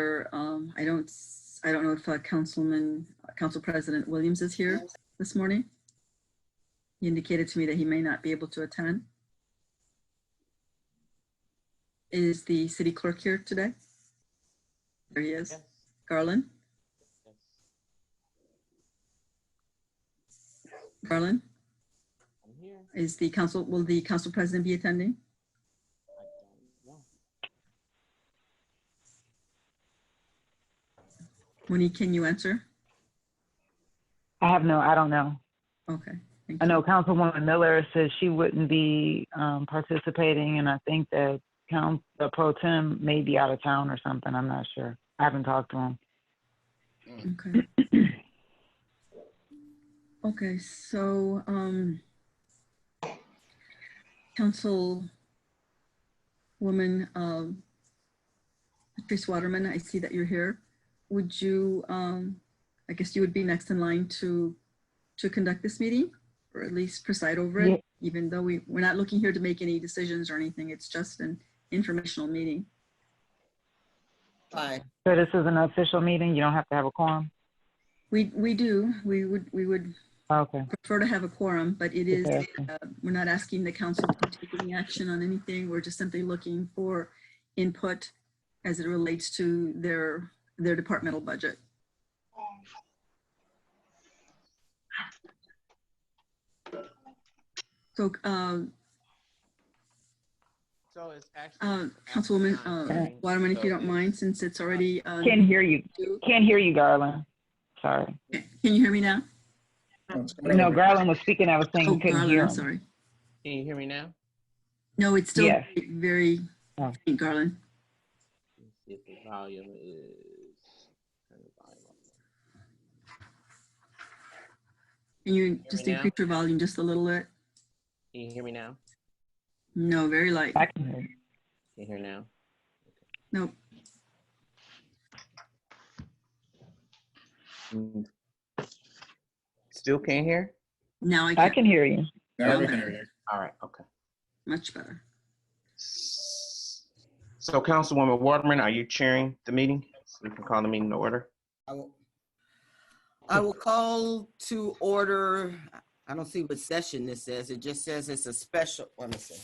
I don't know if Council President Williams is here this morning. He indicated to me that he may not be able to attend. Is the city clerk here today? There he is. Yes. Garland? Yes. Garland? I'm here. Will the council president be attending? I don't know. Monique, can you answer? I don't know. Okay. I know Councilwoman Miller says she wouldn't be participating, and I think that the pro tem may be out of town or something. I'm not sure. I haven't talked to him. Okay. Okay, so Councilwoman Patrice Waterman, I see that you're here. Would you, I guess you would be next in line to conduct this meeting, or at least preside over it, even though we're not looking here to make any decisions or anything. It's just an informational meeting. Fine. So this is an official meeting. You don't have to have a quorum. We do. We would okay. prefer to have a quorum, but it is we're not asking the council to take any action on anything. We're just simply looking for input as it relates to their departmental budget. So, it's actually Councilwoman Waterman, if you don't mind, since it's already can't hear you. Can't hear you, Garland. Sorry. Can you hear me now? No, Garland was speaking. I was saying couldn't Garland, hear him. I'm sorry. Can you hear me now? No, it's still yes. very faint, Garland. Let's see if the volume is. Can you just increase your volume just a little bit? Can you hear me now? No, very light. I can hear you. Can you hear now? Nope. Still can't hear? Now I can hear you. Now we can hear you. All right, okay. Much better. So Councilwoman Waterman, are you chairing the meeting? So we can call the meeting to order. I will call to order. I don't see what session this says. It just says it's a special. Let me see.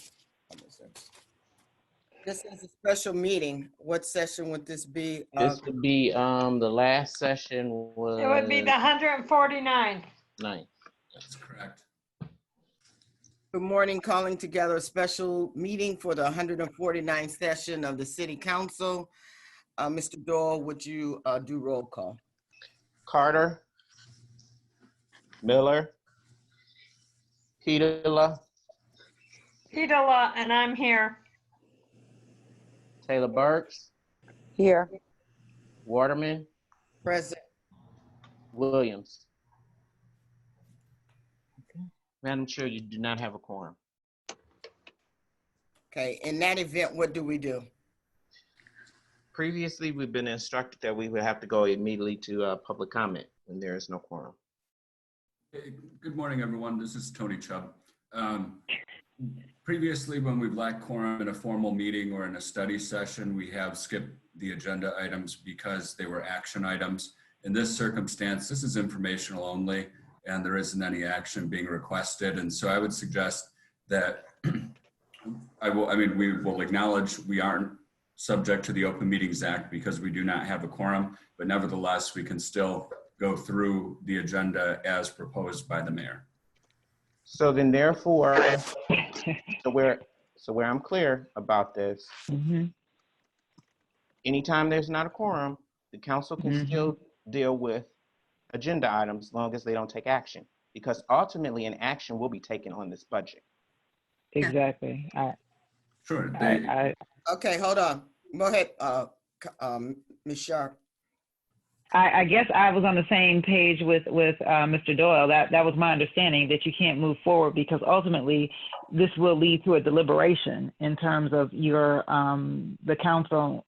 This is a special meeting. What session would this be? This would be the last session was. It would be the 149th. Ninth. That's correct. Good morning. Calling together a special meeting for the 149th session of the City Council. Mr. Doyle, would you do roll call? Carter, Miller, Petola, and I'm here. Taylor Burks, Here. Waterman, Present. Williams. Okay. Madam Chair, you do not have a quorum. Okay. In that event, what do we do? Previously, we've been instructed that we would have to go immediately to public comment when there is no quorum. Hey, good morning, everyone. This is Tony Chubb. Previously, when we've lacked quorum in a formal meeting or in a study session, we have skipped the agenda items because they were action items. In this circumstance, this is informational only, and there isn't any action being requested. And so I would suggest that we will acknowledge we aren't subject to the Open Meetings Act because we do not have a quorum, but nevertheless, we can still go through the agenda as proposed by the mayor. So then therefore, so where I'm clear about this, anytime there's not a quorum, the council can still deal with agenda items as long as they don't take action, because ultimately an action will be taken on this budget. Exactly. Sure. Okay, hold on. Go ahead, Ms. Sharp. I guess I was on the same page with Mr. Doyle. That was my understanding, that you can't move forward because ultimately this will lead to a deliberation in terms of your the council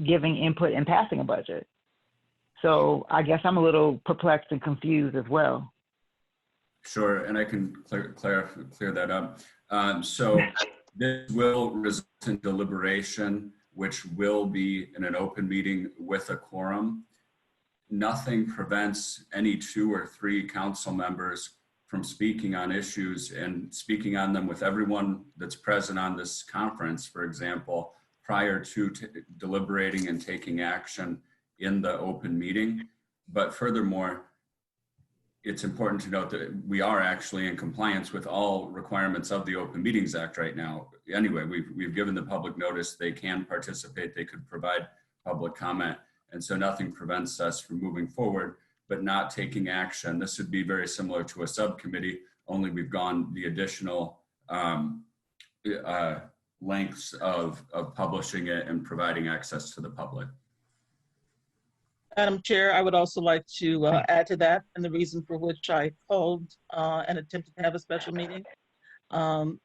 giving input and passing a budget. So I guess I'm a little perplexed and confused as well. Sure, and I can clear that up. So this will result in deliberation which will be in an open meeting with a quorum, nothing prevents any 2 or 3 council members from speaking on issues and speaking on them with everyone that's present on this conference, for example, prior to deliberating and taking action in the open meeting. But furthermore, it's important to note that we are actually in compliance with all requirements of the Open Meetings Act right now. Anyway, we've given the public notice, they can participate, they could provide public comment. And so nothing prevents us from moving forward, but not taking action. This would be very similar to a subcommittee, only we've gone the additional lengths of publishing it and providing access to the public. Madam Chair, I would also like to add to that, and the reason for which I called and attempted to have a special meeting.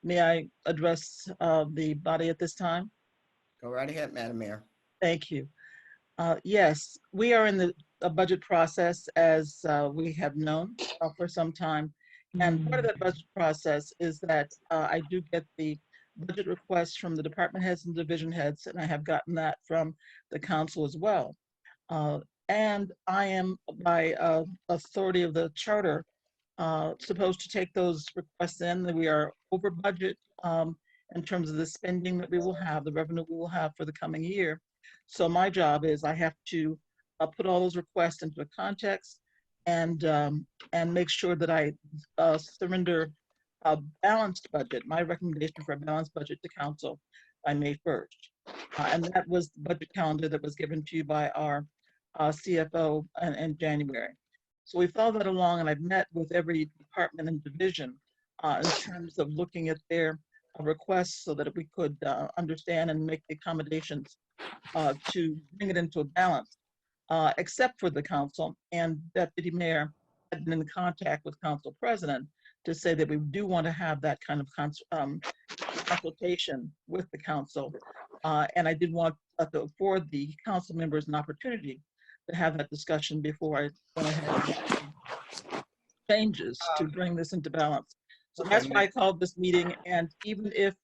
May I address the body at this time? Go right ahead, Madam Mayor. Thank you. Yes, we are in the budget process, as we have known for some time. And part of that budget process is that I do get the budget requests from the department heads and division heads, and I have gotten that from the council as well. And I am, by authority of the charter, supposed to take those requests in. That we are over budget in terms of the spending that we will have, the revenue we will have for the coming year. So my job is I have to put all those requests into a context and make sure that I surrender a balanced budget, my recommendation for a balanced budget to council by May 1st. And that was the budget calendar that was given to you by our CFO in January. So we followed that along, and I've met with every department and division in terms of looking at their requests so that we could understand and make the accommodations to bring it into a balance, except for the council. And Deputy Mayor had been in contact with Council President to say that we do want to have that kind of consultation with the council. And I did want to afford the council members an opportunity to have that discussion before I went ahead and changes to bring this into balance. So that's why I called this meeting. And even if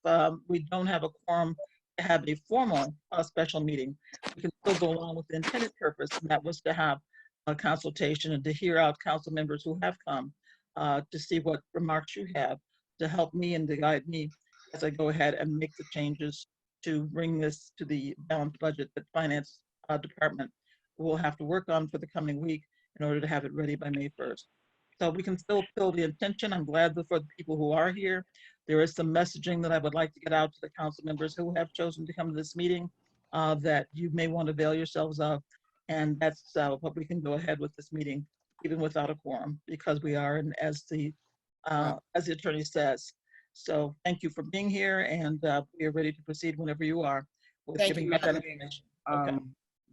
we don't have a quorum to have a formal special meeting, we can still go along with the intended purpose, and that was to have a consultation and to hear out council members who have come to see what remarks you have to help me and to guide me as I go ahead and make the changes to bring this to the balanced budget that Finance Department will have to work on for the coming week in order to have it ready by May 1st. So we can still fill the intention. I'm glad that for the people who are here, there is some messaging that I would like to get out to the council members who have chosen to come to this meeting that you may want to avail yourselves of. And that's what we can go ahead with this meeting, even without a quorum, because we are, and as the attorney says. So thank you for being here, and we are ready to proceed whenever you are with giving out that information. Okay.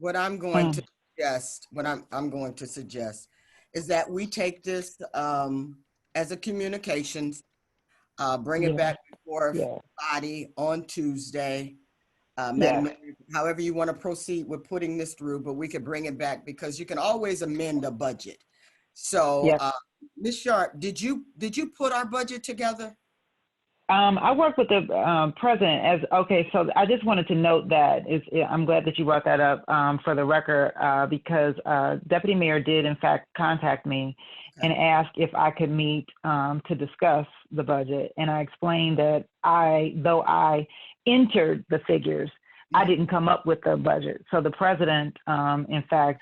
What I'm going to suggest, I'm going to suggest is that we take this as a communications, bring it back before body on Tuesday. Madam Mayor, however you want to proceed with putting this through, but we could bring it back because you can always amend a budget. So, Ms. Sharp, did you put our budget together? I work with the president as, okay, so I just wanted to note that I'm glad that you brought that up for the record because Deputy Mayor did in fact contact me and ask if I could meet to discuss the budget. And I explained that though I entered the figures, I didn't come up with the budget. So the president, in fact,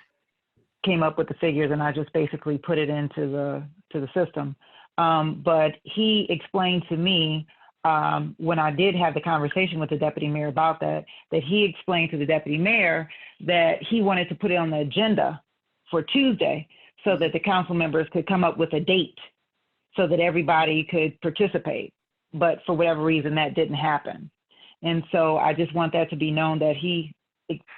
came up with the figures and I just basically put it into the system. But he explained to me when I did have the conversation with the deputy mayor about that he explained to the deputy mayor that he wanted to put it on the agenda for Tuesday so that the council members could come up with a date so that everybody could participate. But for whatever reason, that didn't happen. And so I just want that to be known that he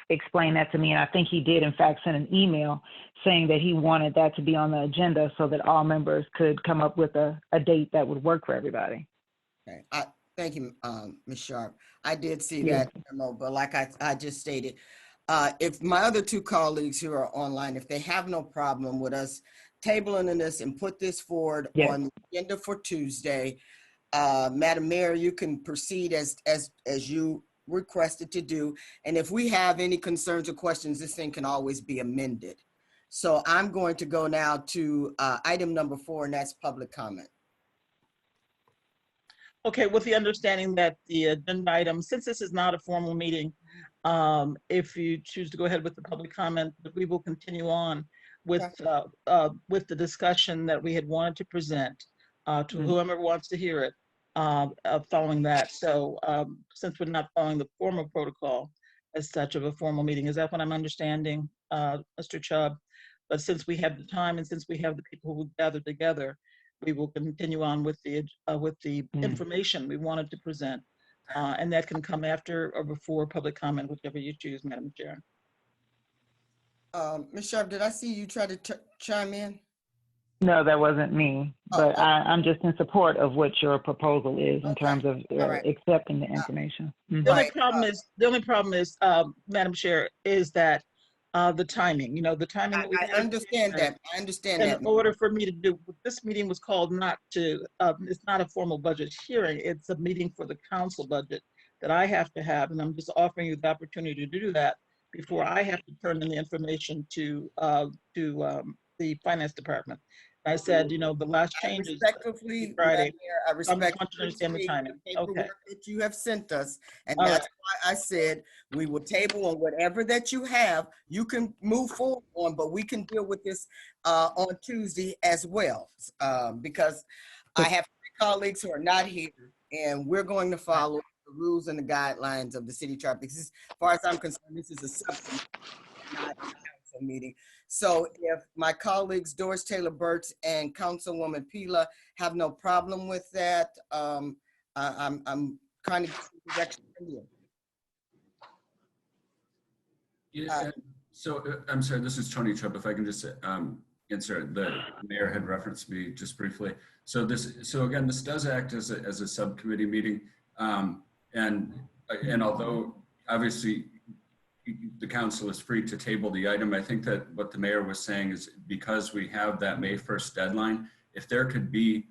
explained that to me. And I think he did, in fact, send an email saying that he wanted that to be on the agenda so that all members could come up with a date that would work for everybody. Okay. Thank you, Ms. Sharp. I did see that memo, but like I just stated, if my other two colleagues who are online, if they have no problem with us tabling this and put this forward on the agenda for Tuesday, Madam Mayor, you can proceed as you requested to do. And if we have any concerns or questions, this thing can always be amended. So I'm going to go now to item number 4, and that's public comment. Okay, with the understanding that the agenda item, since this is not a formal meeting, if you choose to go ahead with the public comment, we will continue on with the discussion that we had wanted to present to whoever wants to hear it following that. So since we're not following the formal protocol as such of a formal meeting, is that what I'm understanding, Mr. Chubb? But since we have the time and since we have the people who gathered together, we will continue on with the information we wanted to present. And that can come after or before public comment, whichever you choose, Madam Chair. Ms. Sharp, did I see you try to chime in? No, that wasn't me, but I'm just in support of what your proposal is in terms of accepting the information. The only problem is, Madam Chair, is that the timing, the timing that we I understand that. I understand that. In order for me to do, this meeting was called not to, it's not a formal budget hearing. It's a meeting for the council budget that I have to have. And I'm just offering you the opportunity to do that before I have to turn in the information to the finance department. I said, the last changes Respectfully, Friday. I respect to understand the timing. Okay. That you have sent us, and that's why I said we will table on whatever that you have. You can move forward on, but we can deal with this on Tuesday as well, because I have 3 colleagues who are not here, and we're going to follow the rules and the guidelines of the city charter. Because as far as I'm concerned, this is a subcommittee, not a council meeting. So if my colleagues Doris Taylor Burks and Councilwoman Pila have no problem with that, I'm kind of direction from you. Yeah, so I'm sorry, this is Tony Chubb. If I can just insert, the mayor had referenced me just briefly. So again, this does act as a subcommittee meeting, and although obviously the council is free to table the item, I think that what the mayor was saying is because we have that May 1st deadline, if there could be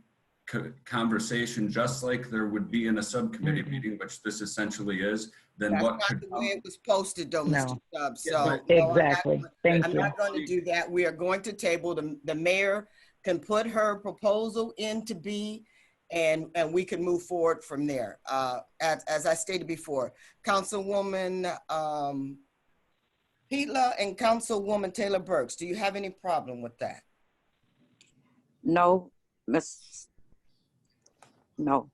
conversation just like there would be in a subcommittee meeting, which this essentially is, then That's what not could the way it was posted, though, Mr. Chubb. So Exactly. I'm not going to do that. We are going to table. The mayor can put her proposal into B, and we can move forward from there. As I stated before, Councilwoman Pila and Councilwoman Taylor Burks, do you have any problem with that? No, no.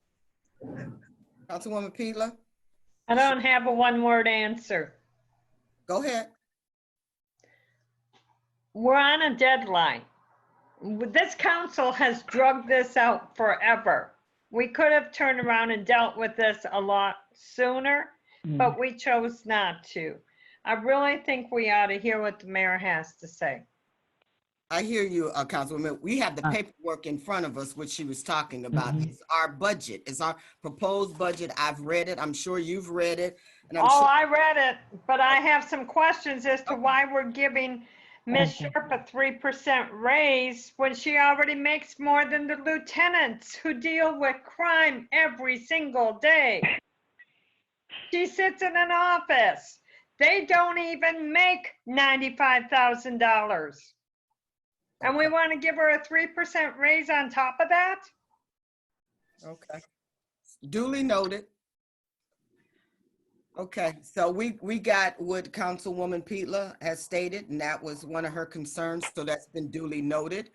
Councilwoman Pila? I don't have a one-word answer. Go ahead. We're on a deadline. This council has drugged this out forever. We could have turned around and dealt with this a lot sooner, but we chose not to. I really think we ought to hear what the mayor has to say. I hear you, Councilwoman. We have the paperwork in front of us, which she was talking about. It's our budget. It's our proposed budget. I've read it. I'm sure you've read it. And I'm sure I read it, but I have some questions as to why we're giving Ms. Sharp a 3% raise when she already makes more than the lieutenants who deal with crime every single day. She sits in an office. They don't even make $95,000. And we want to give her a 3% raise on top of that? Okay. Duly noted. Okay, so we got what Councilwoman Pila has stated, and that was one of her concerns, so that's been duly noted.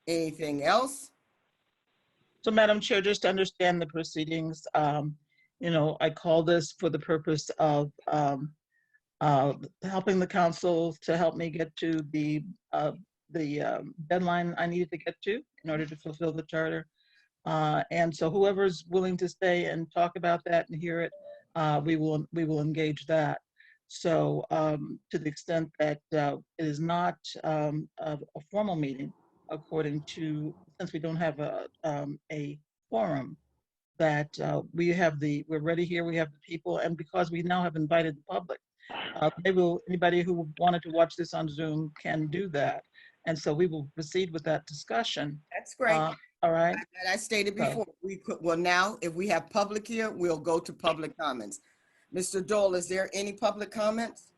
Anything else? So, Madam Chair, just to understand the proceedings, I call this for the purpose of helping the council to help me get to the deadline I needed to get to in order to fulfill the charter. And so whoever's willing to stay and talk about that and hear it, we will engage that. So to the extent that it is not a formal meeting, according to, since we don't have a forum, that we're ready here, we have the people, and because we now have invited the public, anybody who wanted to watch this on Zoom can do that. And so we will proceed with that discussion. That's great. All right. I stated before, we could, well, now, if we have public here, we'll go to public comments. Mr. Dole, is there any public comments?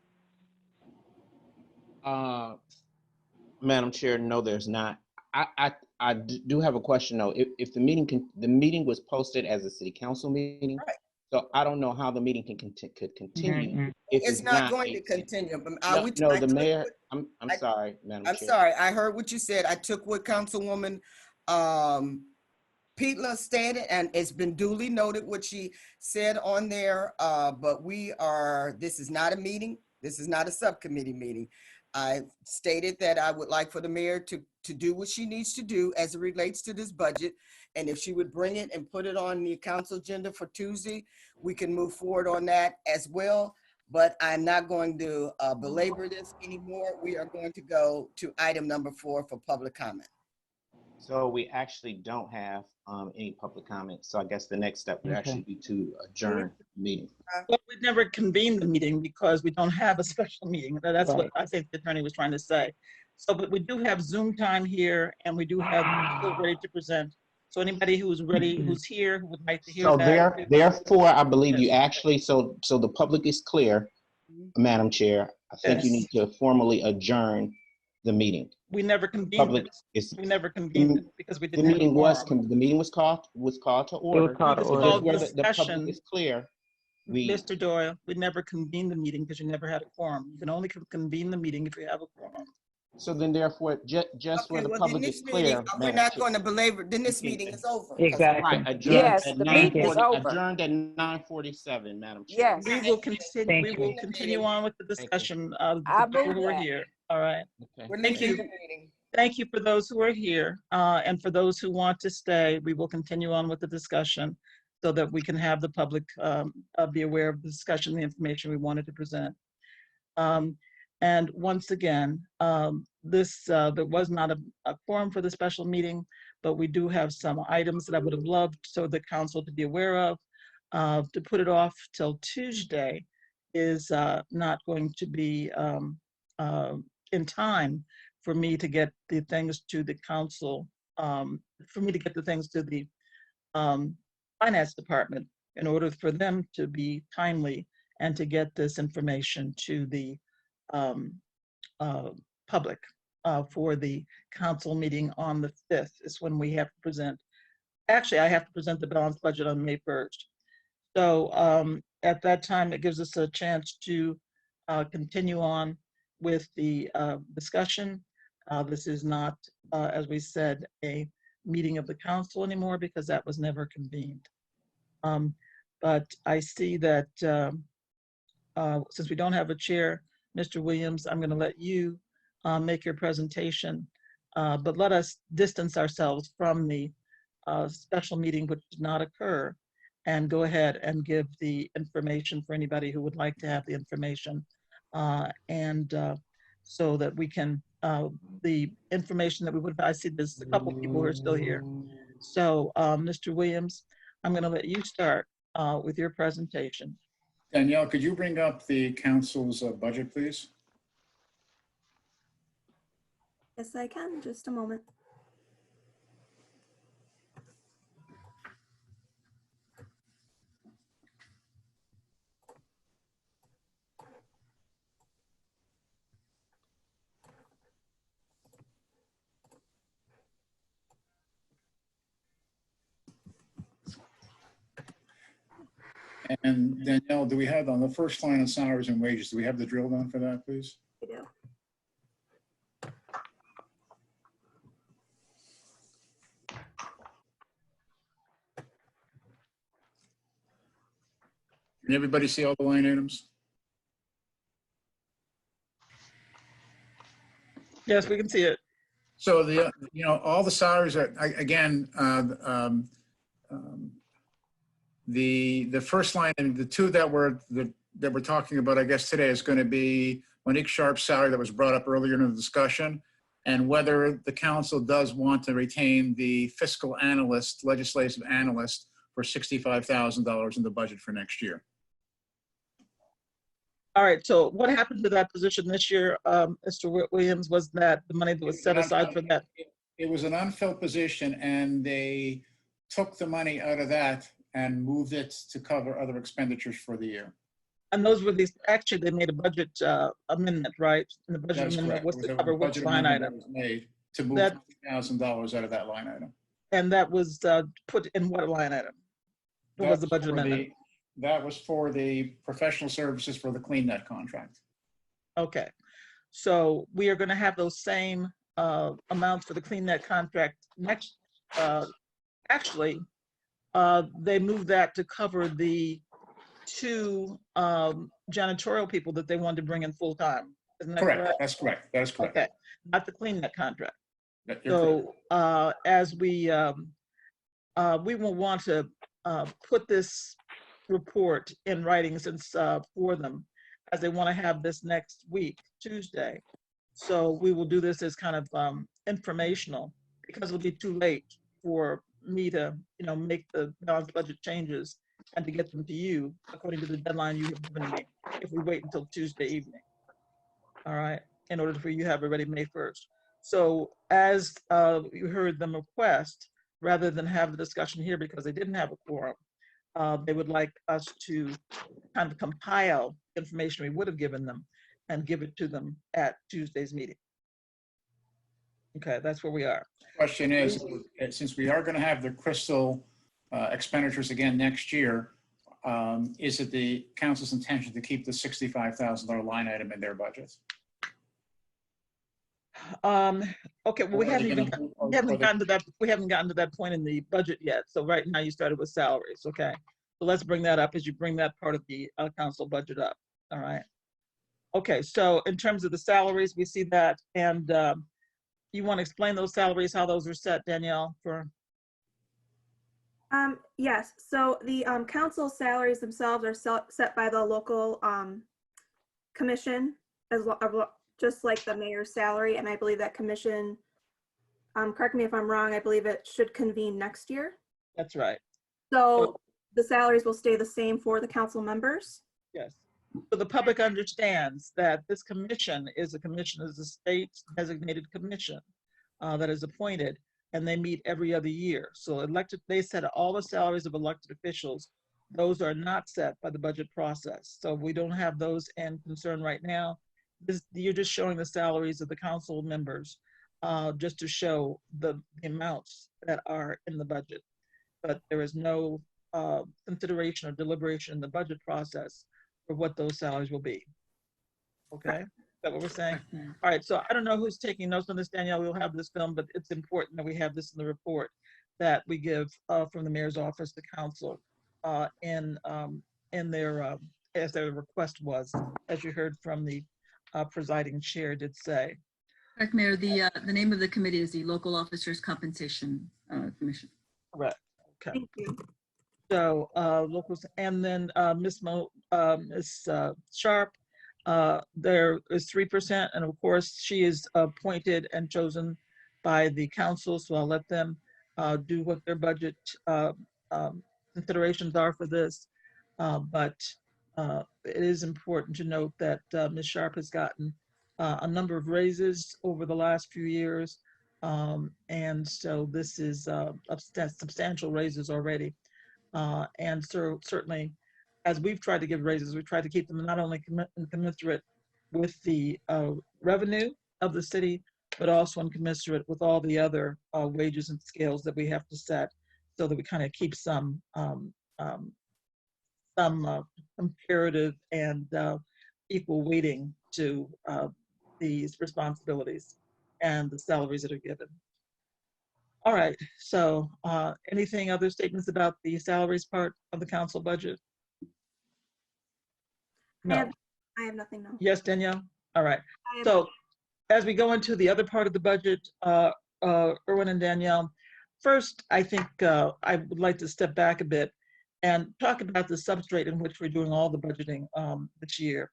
Madam Chair, no, there's not. I do have a question though. If the meeting was posted as a city council meeting, Right. so I don't know how the meeting could continue. If It's not going to continue. But No, the mayor, I'm sorry, Madam I'm Chair. sorry, I heard what you said. I took what Councilwoman Petla stated, and it's been duly noted what she said on there. But this is not a meeting. This is not a subcommittee meeting. I stated that I would like for the mayor to do what she needs to do as it relates to this budget. And if she would bring it and put it on the council agenda for Tuesday, we can move forward on that as well. But I'm not going to belabor this anymore. We are going to go to item number 4 for public comment. So we actually don't have any public comments. So I guess the next step would actually be to adjourn the meeting. Well, we've never convened the meeting because we don't have a special meeting. That's what I think the attorney was trying to say. So, but we do have Zoom time here, and we do have people ready to present. So anybody who's ready, who's here, who would like to hear So that. therefore, I believe you actually, so the public is clear, Madam Chair. I think you need to formally adjourn the meeting. We never convened Public it. is, We never convened it because we the didn't have a meeting quorum. the meeting was called to order. It was called to It's order. called Where the public discussion. is clear. Mr. Doyle, we never convened the meeting because you never had a quorum. You can only convene the meeting if you have a quorum. So then therefore, just where the well, public then is this meeting, clear. we're Madam not Chair. going to belabor, then this meeting is over. Exactly. Right, adjourned Yes, at the meeting is 9:40 over. adjourned at 9:47, Madam Chair. Yes, We will continue. Thank We you. will continue on with the discussion of I the people move who are that. here. All right. Okay. We're Thank leaving you. the meeting. Thank you for those who are here, and for those who want to stay. We will continue on with the discussion so that we can have the public be aware of the discussion, the information we wanted to present. And once again, there was not a quorum for the special meeting, but we do have some items that I would have loved so the council to be aware of. To put it off till Tuesday is not going to be in time for me to get the things to the council, for me to get the things to the finance department in order for them to be timely and to get this information to the public for the council meeting on the 5th is when we have to present. Actually, I have to present the balanced budget on May 1st. So at that time, it gives us a chance to continue on with the discussion. This is not, as we said, a meeting of the council anymore because that was never convened. But I see that since we don't have a chair, Mr. Williams, I'm going to let you make your presentation, but let us distance ourselves from the special meeting which did not occur and go ahead and give the information for anybody who would like to have the information. So that we can, the information that we would, I see there's a couple people who are still here. So Mr. Williams, I'm going to let you start with your presentation. Danielle, could you bring up the council's budget, please? Yes, I can. Just a moment. And Danielle, do we have on the first line of salaries and wages, do we have the drill down for that, please? I do. Can everybody see all the line items? Yes, we can see it. So all the salaries are, again, the first line and the two that we're talking about, I guess today, is going to be Monique Sharp's salary that was brought up earlier in the discussion, and whether the council does want to retain the fiscal analyst, legislative analyst, for $65,000 in the budget for next year. All right, so what happened to that position this year, Mr. Williams, was that the money that was set aside for that? It was an unfilled position, and they took the money out of that and moved it to cover other expenditures for the year. And those were these, actually, they made a budget amendment, right? And the budget That's amendment correct. was There to was a cover which budget line amendment that item? was made to move That, $50,000 out of that line item. and that was put in what line item? What was the budget amendment? That was for the professional services for the CleanNet contract. Okay, so we are going to have those same amounts for the CleanNet contract next. Actually, they moved that to cover the 2 janitorial people that they wanted to bring in full time. Isn't that correct? That's correct. That is correct. Okay, not the CleanNet contract. You're correct. As we will want to put this report in writing since for them, as they want to have this next week, Tuesday. So we will do this as kind of informational, because it'll be too late for me to, make the balanced budget changes and to get them to you according to the deadline you have given me, if we wait until Tuesday evening. All right, in order for you to have it ready May 1st. So as you heard them request, rather than have the discussion here because they didn't have a quorum, they would like us to kind of compile information we would have given them and give it to them at Tuesday's meeting. Okay, that's where we are. Question is, since we are going to have the crystal expenditures again next year, is it the council's intention to keep the $65,000 line item in their budget? Okay, well, we haven't gotten to that. We haven't gotten to that point in the budget yet. So right now you started with salaries. Okay, so let's bring that up as you bring that part of the council budget up. All right. Okay, so in terms of the salaries, we see that, and you want to explain those salaries, how those are set, Danielle? Yes, so the council salaries themselves are set by the local commission, as well, just like the mayor's salary, and I believe that commission, correct me if I'm wrong, I believe it should convene next year. That's right. So the salaries will stay the same for the council members? Yes. So the public understands that this commission is a state designated commission that is appointed, and they meet every other year. So they set all the salaries of elected officials. Those are not set by the budget process. So we don't have those in concern right now. You're just showing the salaries of the council members just to show the amounts that are in the budget. But there is no consideration or deliberation in the budget process for what those salaries will be. Okay, is that what we're saying? All right, so I don't know who's taking notes on this, Danielle. We'll have this film, but it's important that we have this in the report that we give from the mayor's office to council in their, as their request was, as you heard from the presiding chair did say. Correct, Mayor. The name of the committee is the Local Officers Compensation Commission. Correct. Okay. Thank you. So locals, and then Ms. Sharp, there is 3%, and of course she is appointed and chosen by the council. So I'll let them do what their budget considerations are for this. But it is important to note that Ms. Sharp has gotten a number of raises over the last few years. And so this is substantial raises already. And so certainly, as we've tried to give raises, we've tried to keep them not only commensurate with the revenue of the city, but also in commensurate with all the other wages and scales that we have to set, so that we kind of keep some comparative and equal weighting to these responsibilities and the salaries that are given. All right, so anything other statements about the salaries part of the council budget? No. I have nothing, no. Yes, Danielle? All right. So as we go into the other part of the budget, Erwin and Danielle, first, I think I would like to step back a bit and talk about the substrate in which we're doing all the budgeting this year.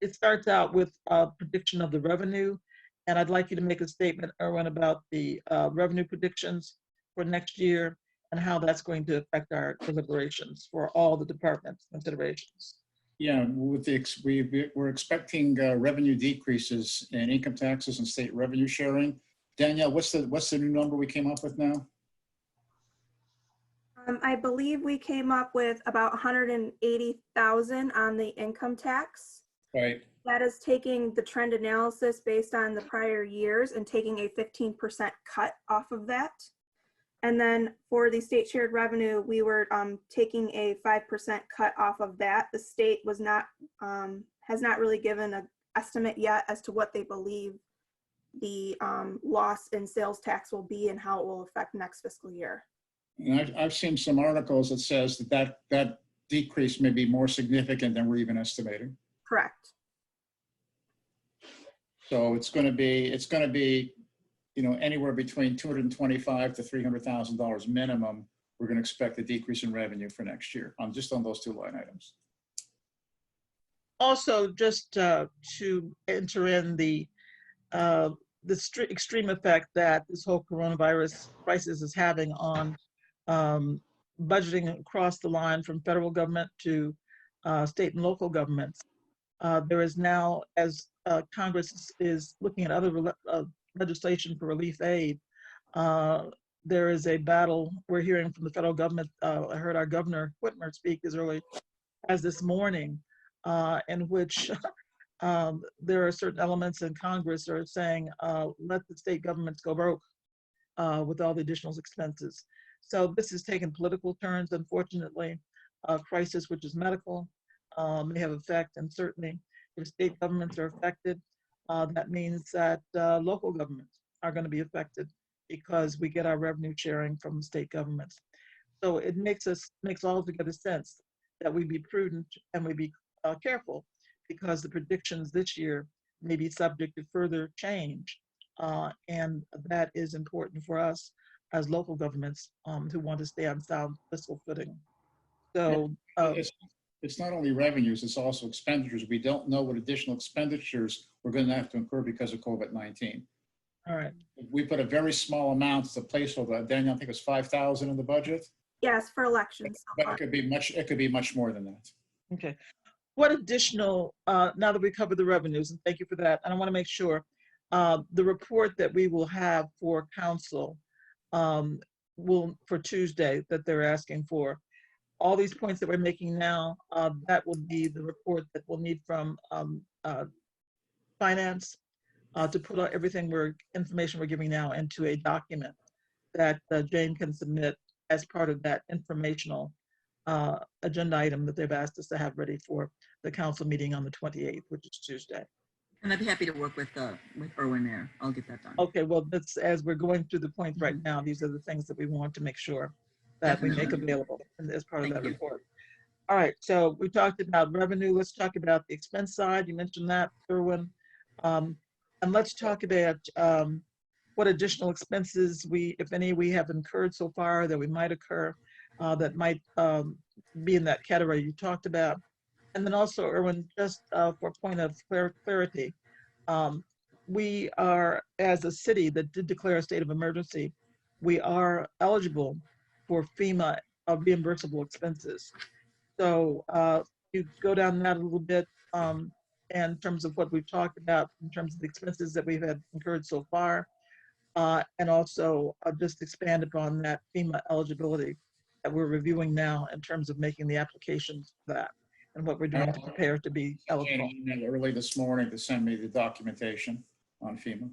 It starts out with a prediction of the revenue, and I'd like you to make a statement, Erwin, about the revenue predictions for next year and how that's going to affect our deliberations for all the departments' considerations. Yeah, we're expecting revenue decreases in income taxes and state revenue sharing. Danielle, what's the new number we came up with now? I believe we came up with about 180,000 on the income tax. Right. That is taking the trend analysis based on the prior years and taking a 15% cut off of that. And then for the state shared revenue, we were taking a 5% cut off of that. The state was not, has not really given an estimate yet as to what they believe the loss in sales tax will be and how it will affect next fiscal year. And I've seen some articles that says that decrease may be more significant than we're even estimating. Correct. So it's going to be, you know, anywhere between $225,000 to $300,000 minimum. We're going to expect a decrease in revenue for next year just on those two line items. Also, just to enter in the extreme effect that this whole coronavirus crisis is having on budgeting across the line from federal government to state and local governments. There is now, as Congress is looking at other legislation for relief aid, there is a battle we're hearing from the federal government. I heard our Governor Whitmer speak as early as this morning, in which there are certain elements in Congress that are saying, let the state governments go broke with all the additional expenses. So this has taken political turns, unfortunately. Crisis, which is medical, may have effect, and certainly if state governments are affected, that means that local governments are going to be affected because we get our revenue sharing from state governments. So it makes all together sense that we be prudent and we be careful, because the predictions this year may be subject to further change. And that is important for us as local governments who want to stay on sound fiscal footing. So it's not only revenues, it's also expenditures. We don't know what additional expenditures we're going to have to incur because of COVID-19. All right. We put a very small amount as a placeholder. Daniel, I think it's 5,000 in the budget. Yes, for elections. But it could be much more than that. Okay. What additional, now that we covered the revenues, and thank you for that, and I want to make sure the report that we will have for council for Tuesday that they're asking for, all these points that we're making now, that will be the report that we'll need from finance to put out everything information we're giving now into a document that Jane can submit as part of that informational agenda item that they've asked us to have ready for the council meeting on the 28th, which is Tuesday. And I'd be happy to work with Erwin there. I'll get that done. Okay, well, that's, as we're going through the points right now, these are the things that we want to make sure that we make available as part of that report. All right, so we talked about revenue. Let's talk about the expense side. You mentioned that, Erwin. And let's talk about what additional expenses if any, we have incurred so far that we might occur that might be in that category you talked about. And then also, Erwin, just for point of clarity, we are, as a city that did declare a state of emergency, we are eligible for FEMA reimbursable expenses. So you go down that a little bit in terms of what we've talked about in terms of the expenses that we've had incurred so far, and also just expand upon that FEMA eligibility that we're reviewing now in terms of making the applications for that and what we're doing to prepare to be eligible. Early this morning to send me the documentation on FEMA.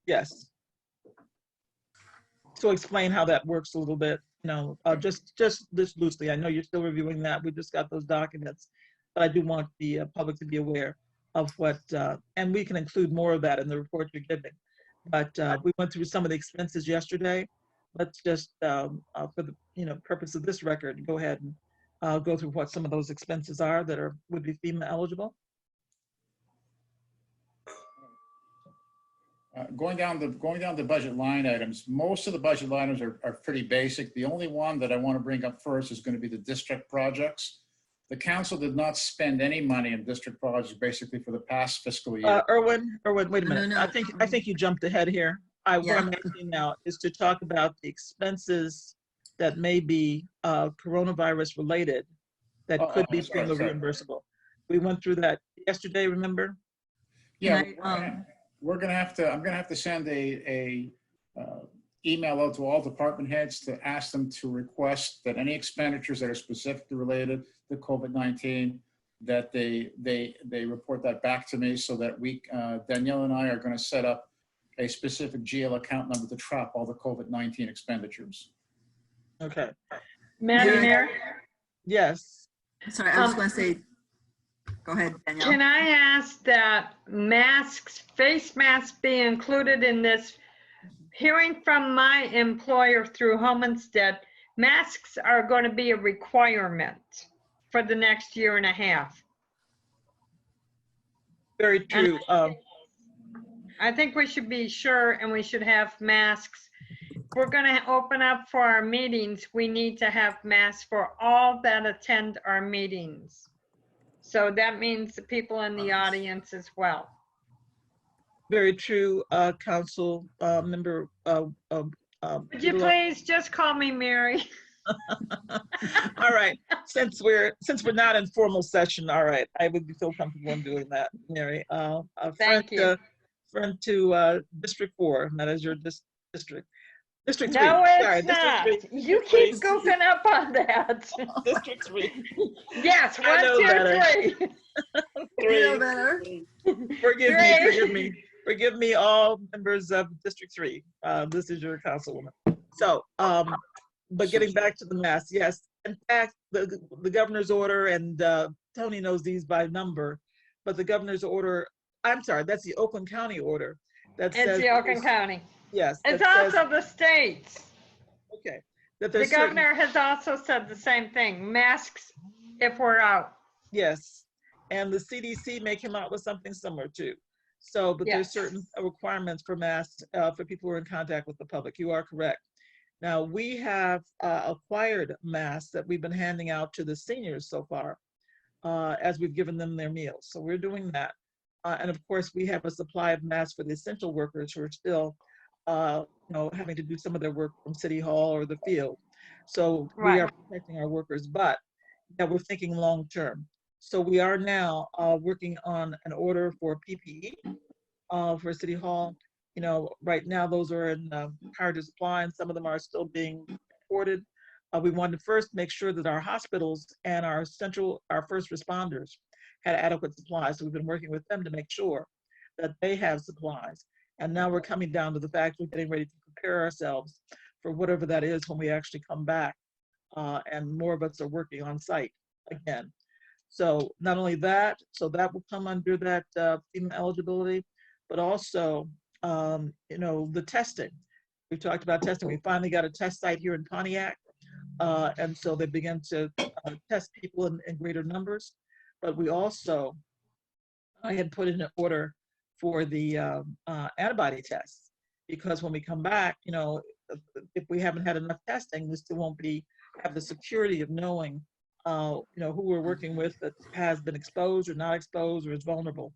Yes. So explain how that works a little bit, you know, just loosely. I know you're still reviewing that. We just got those documents, but I do want the public to be aware of what, and we can include more of that in the report you're giving. But we went through some of the expenses yesterday. Let's just, for the purpose of this record, go ahead and go through what some of those expenses are that would be FEMA eligible. Going down the budget line items, most of the budget line items are pretty basic. The only one that I want to bring up first is going to be the district projects. The council did not spend any money in district projects basically for the past fiscal year. Erwin, wait a minute. No. I think you jumped ahead here. What I'm asking now is to talk about the expenses that may be coronavirus related that could be FEMA reimbursable. We went through that yesterday, remember? Yeah, I'm gonna have to send a email out to all department heads to ask them to request that any expenditures that are specifically related to COVID-19, that they report that back to me, so that Danielle and I are going to set up a specific GL account number to track all the COVID-19 expenditures. Okay. Madam Mayor? Yes. Sorry, I was going to say, go ahead, Danielle. Can I ask that masks, face masks be included in this? Hearing from my employer through Homestead, masks are going to be a requirement for the next year and a half. Very true. I think we should be sure, and we should have masks. If we're going to open up for our meetings, we need to have masks for all that attend our meetings. So that means the people in the audience as well. Very true, Council Member. Would you please just call me Mary? All right. Since we're not in formal session, all right, I would feel comfortable in doing that, Mary. Thank you. Friend to District 4, that is your district. District 3. No, Sorry, it's not. District 3. You keep goofing up on that. District 3. Yes, I know 1, 2, better. 3. You know better. Forgive me, all members of District 3. This is your councilwoman. So, but getting back to the mask, yes. In fact, the governor's order, and Tony knows these by number, but the governor's order, I'm sorry, that's the Oakland County order. It's the Oakland County. Yes. It's also the states. Okay. The governor has also said the same thing, masks if we're out. Yes. And the CDC may come out with something similar too. So, but there's certain requirements for masks for people who are in contact with the public. You are correct. Now, we have acquired masks that we've been handing out to the seniors so far as we've given them their meals. So we're doing that. And of course, we have a supply of masks for the essential workers who are still having to do some of their work from City Hall or the field. So we are protecting our workers, but we're thinking long term. So we are now working on an order for PPE for City Hall. Right now those are in hard to supply, and some of them are still being imported. We wanted to first make sure that our hospitals and our first responders had adequate supplies. So we've been working with them to make sure that they have supplies. And now we're coming down to the fact we're getting ready to prepare ourselves for whatever that is when we actually come back. And more of us are working on site again. So not only that, so that will come under that FEMA eligibility, but also, the testing. We've talked about testing. We finally got a test site here in Pontiac. And so they began to test people in greater numbers. But we also, I had put in an order for the antibody tests, because when we come back, if we haven't had enough testing, we still won't have the security of knowing who we're working with that has been exposed or not exposed or is vulnerable.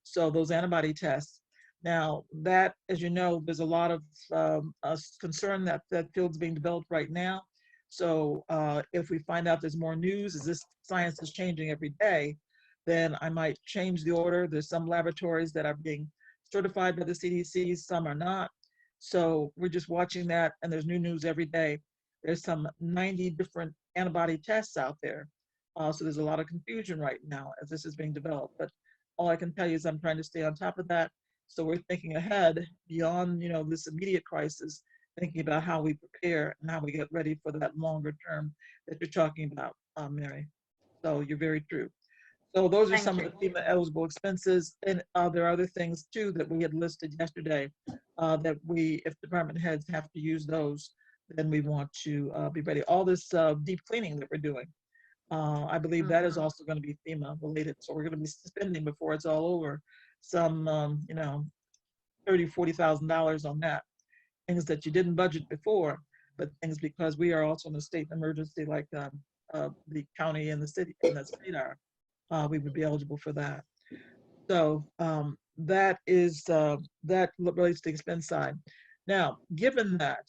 So those antibody tests. Now that, as you know, there's a lot of concern that field's being developed right now. So if we find out there's more news, as this science is changing every day, then I might change the order. There's some laboratories that are being certified by the CDC, some are not. So we're just watching that, and there's new news every day. There's some 90 different antibody tests out there. So there's a lot of confusion right now as this is being developed. But all I can tell you is I'm trying to stay on top of that. So we're thinking ahead beyond, this immediate crisis, thinking about how we prepare and how we get ready for that longer term that you're talking about, Mary. So you're very true. So those are some of the FEMA eligible expenses. And there are other things too that we had listed yesterday that if department heads have to use those, then we want to be ready. All this deep cleaning that we're doing, I believe that is also going to be FEMA related. So we're going to be spending, before it's all over, some, $30,000, $40,000 on that. Things that you didn't budget before, but things because we are also in a state emergency like the county and the city and the state are, we would be eligible for that. So that relates to the expense side. Now, given that,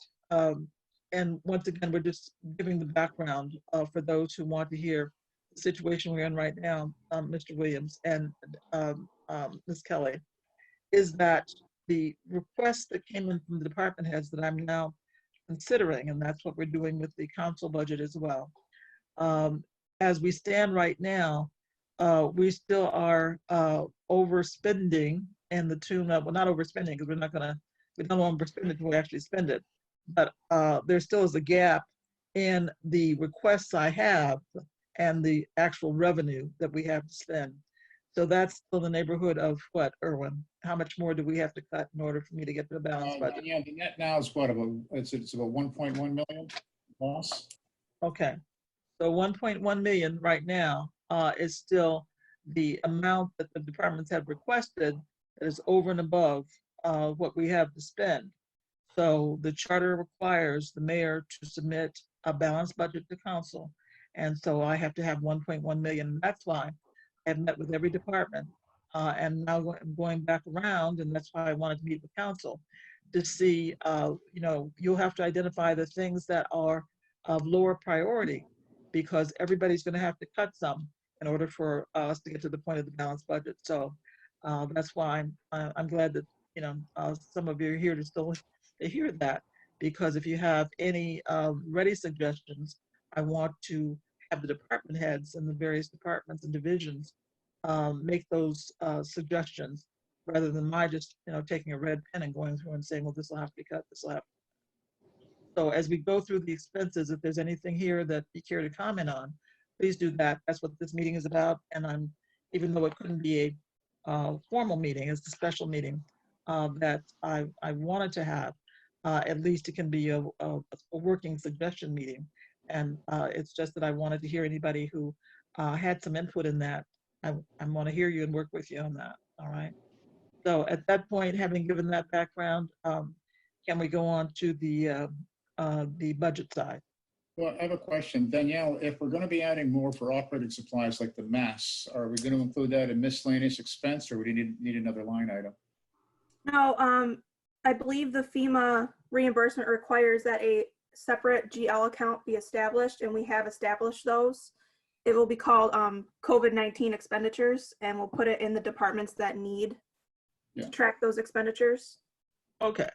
and once again, we're just giving the background for those who want to hear the situation we're in right now, Mr. Williams and Ms. Kelly, is that the request that came in from the department heads that I'm now considering, and that's what we're doing with the council budget as well. As we stand right now, we still are overspending in the tune of, well, not overspending because we don't overspend it until we actually spend it. But there still is a gap in the requests I have and the actual revenue that we have to spend. So that's still the neighborhood of what, Erwin? How much more do we have to cut in order for me to get to the balanced budget? Yeah, the net now is what, it's about 1.1 million loss? Okay, so 1.1 million right now is still the amount that the departments have requested that is over and above what we have to spend. So the charter requires the mayor to submit a balanced budget to council. And so I have to have 1.1 million. That's why I've met with every department. And now I'm going back around, and that's why I wanted to meet with council to see, you'll have to identify the things that are of lower priority, because everybody's going to have to cut some in order for us to get to the point of the balanced budget. So that's why I'm glad that some of you are here to still hear that, because if you have any ready suggestions, I want to have the department heads and the various departments and divisions make those suggestions, rather than my just taking a red pen and going through and saying, well, this will have to be cut, this will have. So as we go through the expenses, if there's anything here that you care to comment on, please do that. That's what this meeting is about. And even though it couldn't be a formal meeting, it's a special meeting that I wanted to have. At least it can be a working suggestion meeting. And it's just that I wanted to hear anybody who had some input in that. I want to hear you and work with you on that. All right. So at that point, having given that background, can we go on to the budget side? Well, I have a question. Danielle, if we're going to be adding more for operating supplies like the masks, are we going to include that in miscellaneous expense, or would you need another line item? No, I believe the FEMA reimbursement requires that a separate GL account be established, and we have established those. It will be called COVID-19 expenditures, and we'll put it in the departments that need to track those expenditures. Okay.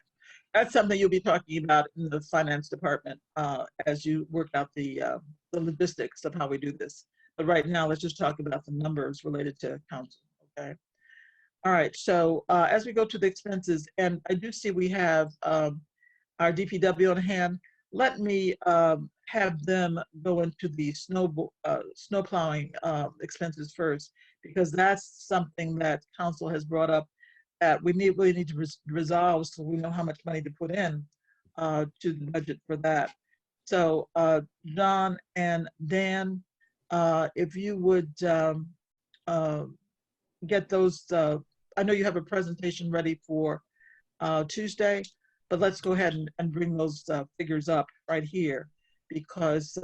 That's something you'll be talking about in the finance department as you work out the logistics of how we do this. But right now, let's just talk about the numbers related to council, okay? All right, so as we go to the expenses, and I do see we have our DPW on hand. Let me have them go into the snow plowing expenses first, because that's something that council has brought up that we really need to resolve, so we know how much money to put in to the budget for that. So John and Dan, if you would get those, I know you have a presentation ready for Tuesday, but let's go ahead and bring those figures up right here, because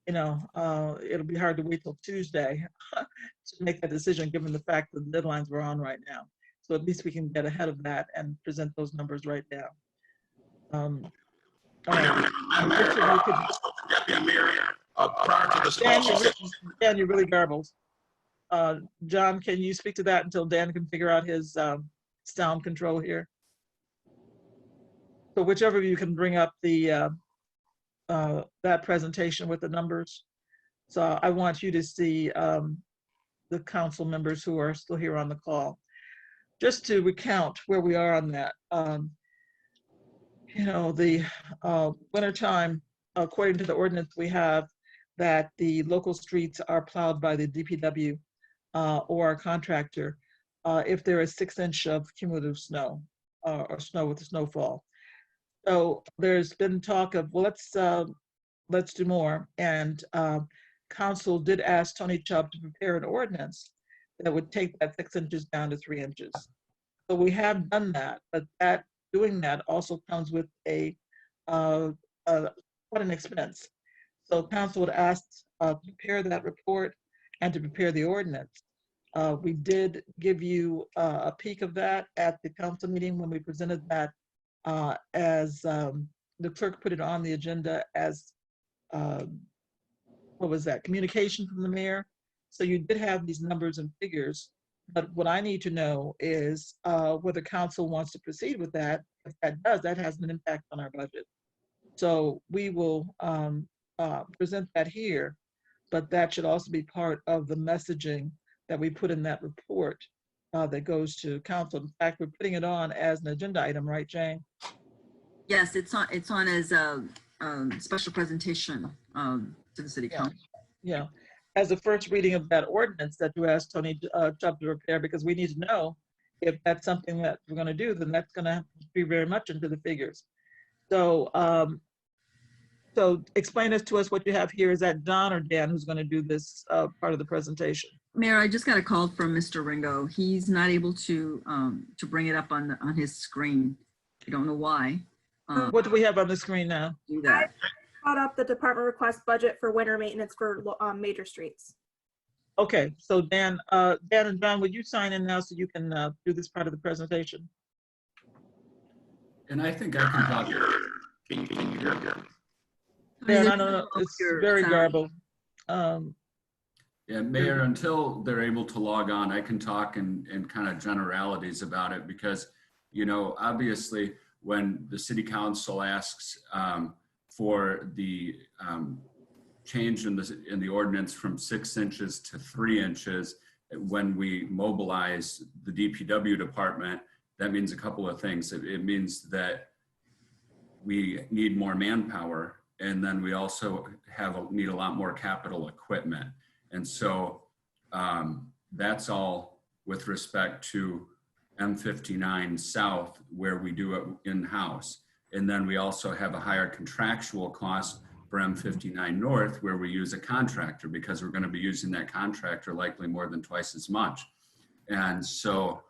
it'll be hard to wait till Tuesday to make that decision, given the fact that the deadlines we're on right now. So at least we can get ahead of that and present those numbers right now. All right. Dan, you're really garbled. John, can you speak to that until Dan can figure out his sound control here? So whichever of you can bring up the that presentation with the numbers. So I want you to see the council members who are still here on the call. Just to recount where we are on that. The wintertime, according to the ordinance we have, that the local streets are plowed by the DPW or a contractor if there is 6 inches of cumulative snow or snow with the snowfall. So there's been talk of, well, let's do more. And council did ask Tony Chubb to prepare an ordinance that would take that 6 inches down to 3 inches. So we have done that, but doing that also comes with quite an expense. So council would ask to prepare that report and to prepare the ordinance. We did give you a peek of that at the council meeting when we presented that as the clerk put it on the agenda as, what was that, communication from the mayor. So you did have these numbers and figures But what I need to know is whether council wants to proceed with that. If that does, that has an impact on our budget. So we will present that here, but that should also be part of the messaging that we put in that report that goes to council. In fact, we're putting it on as an agenda item, right, Jane? Yes, it's on as a special presentation to the city council. Yeah, as a first reading of that ordinance that you asked Tony Chubb to prepare, because we need to know if that's something that we're going to do, then that's going to be very much into the figures. So, so explain this to us. What you have here, is that John or Dan who's going to do this part of the presentation? Mayor, I just got a call from Mr. Ringo. He's not able to bring it up on his screen. I don't know why. What do we have on the screen now? Do that. Brought up the department request budget for winter maintenance for major streets. Okay, so Dan and John, would you sign in now so you can do this part of the presentation? And I think I can talk. I mean, Dan, I don't know, it's very garbled. Yeah, Mayor, until they're able to log on, I can talk in kind of generalities about it because, you know, obviously when the city council asks for the change in the ordinance from 6 inches to 3 inches, when we mobilize the DPW department, that means a couple of things. It means that we need more manpower, and then we also need a lot more capital equipment. And so that's all with respect to M59 South, where we do it in-house. And then we also have a higher contractual cost for M59 North, where we use a contractor because we're going to be using that contractor likely more than twice as much. And so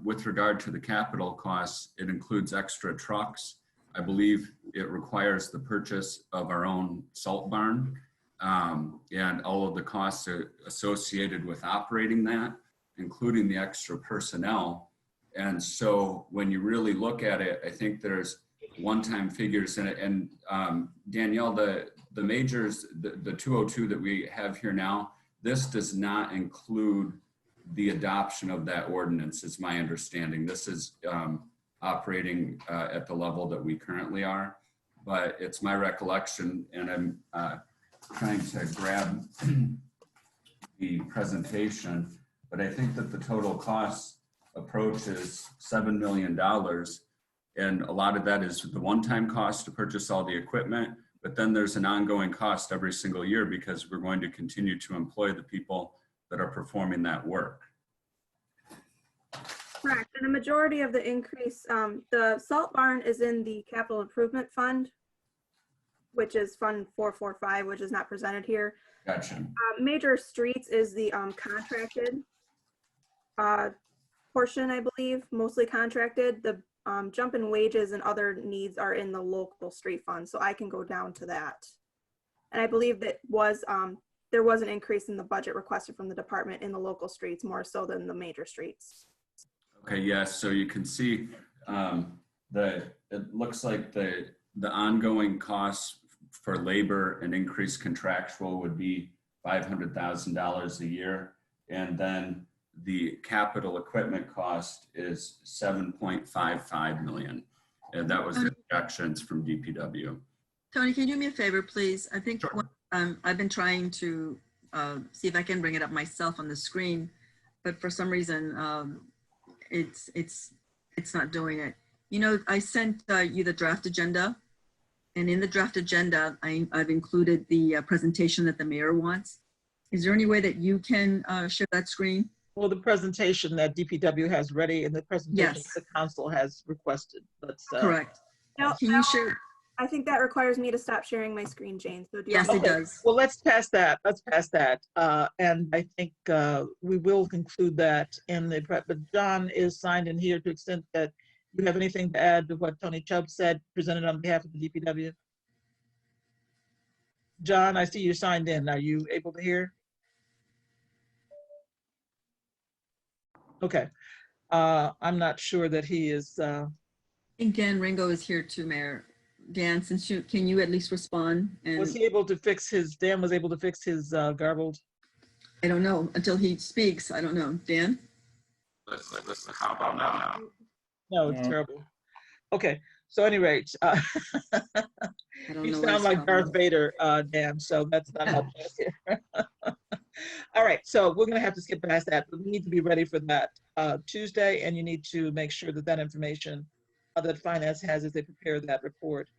with regard to the capital costs, it includes extra trucks. I believe it requires the purchase of our own salt barn and all of the costs associated with operating that, including the extra personnel. And so when you really look at it, I think there's one-time figures in it. And Danielle, the majors, the 202 that we have here now, this does not include the adoption of that ordinance, is my understanding. This is operating at the level that we currently are, but it's my recollection, and I'm trying to grab the presentation, but I think that the total cost approaches $7 million. And a lot of that is the one-time cost to purchase all the equipment, but then there's an ongoing cost every single year because we're going to continue to employ the people that are performing that work. Correct. And a majority of the increase, the salt barn is in the capital improvement fund, which is Fund 445, which is not presented here. Gotcha. Major streets is the contracted portion, I believe, mostly contracted. The jump in wages and other needs are in the local street fund, so I can go down to that. And I believe that there was an increase in the budget requested from the department in the local streets, more so than the major streets. Okay, yes, so you can see it looks like the ongoing costs for labor and increased contractual would be $500,000 a year. And then the capital equipment cost is $7.55 million. And that was the projections from DPW. Tony, can you do me a favor, please? I think sure. I've been trying to see if I can bring it up myself on the screen, but for some reason, it's not doing it. You know, I sent you the draft agenda, and in the draft agenda, I've included the presentation that the mayor wants. Is there any way that you can share that screen? Well, the presentation that DPW has ready and the presentation yes. the council has requested. That's correct. No, can you share? I think that requires me to stop sharing my screen, Jane. So yes, it does. Well, let's pass that. Let's pass that. And I think we will conclude that in the prep. But John is signed in here to the extent that you have anything to add to what Tony Chubb said, presented on behalf of the DPW. John, I see you signed in. Are you able to hear? Okay. I'm not sure that he is. I think Dan Ringo is here too, Mayor. Dan, can you at least respond? And was he able to fix his, Dan was able to fix his garbled? I don't know until he speaks. I don't know. Dan? Listen, how about now? No, it's No. terrible. Okay, so at any rate, I don't you know what sound his like problem Darth is. Vader, Dan, so that's not helping us here. All right, so we're gonna have to skip past that, but we need to be ready for that Tuesday, and you need to make sure that that information that finance has as they prepare that report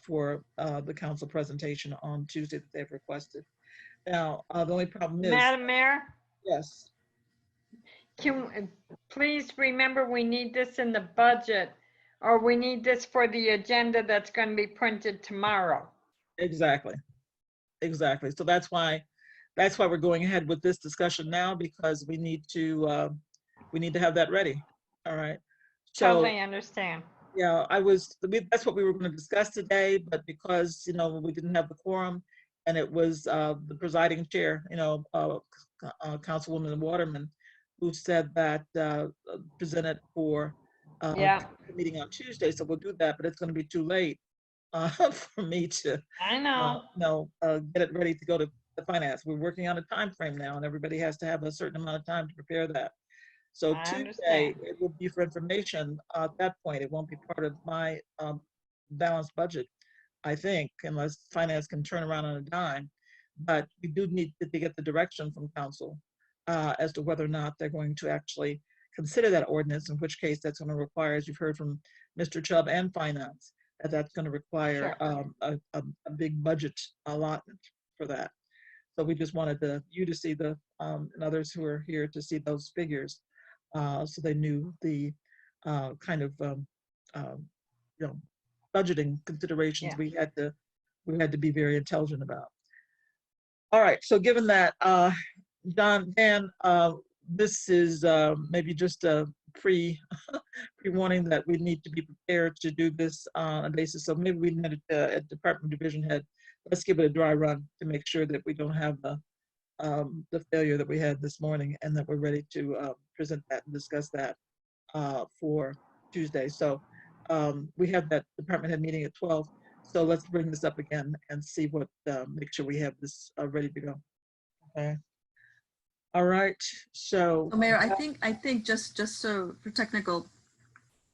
for the council presentation on Tuesday that they've requested. Now, the only problem is, Madam Mayor, yes, please remember we need this in the budget, or we need this for the agenda that's going to be printed tomorrow. exactly, exactly. So that's why we're going ahead with this discussion now, because we need to have that ready. All right. So Totally understand. yeah, that's what we were going to discuss today, but because, we didn't have the quorum, and it was the presiding chair, Councilwoman Waterman, who said that presented for Yeah, the meeting on Tuesday. So we'll do that, but it's going to be too late for me to I know. get it ready to go to the finance. We're working on a time frame now, and everybody has to have a certain amount of time to prepare that. So I Tuesday, understand. it will be for information at that point. It won't be part of my balanced budget, I think, unless finance can turn around on a dime. But we do need to get the direction from council as to whether or not they're going to actually consider that ordinance, in which case that's going to require, as you've heard from Mr. Chubb and finance, that's going to require Sure. a big budget allotment for that. So we just wanted you to see and others who are here to see those figures, so they knew the kind of budgeting considerations Yeah. we had to be very intelligent about. All right. So given that, Dan, this is maybe just a pre-warning that we need to be prepared to do this on a basis. So maybe we need at Department Division Head, let's give it a dry run to make sure that we don't have the failure that we had this morning, and that we're ready to present that and discuss that for Tuesday. So we have that department head meeting at 12. So let's bring this up again and see what, make sure we have this ready to go. Okay. All right. So Mayor, I think just so for technical,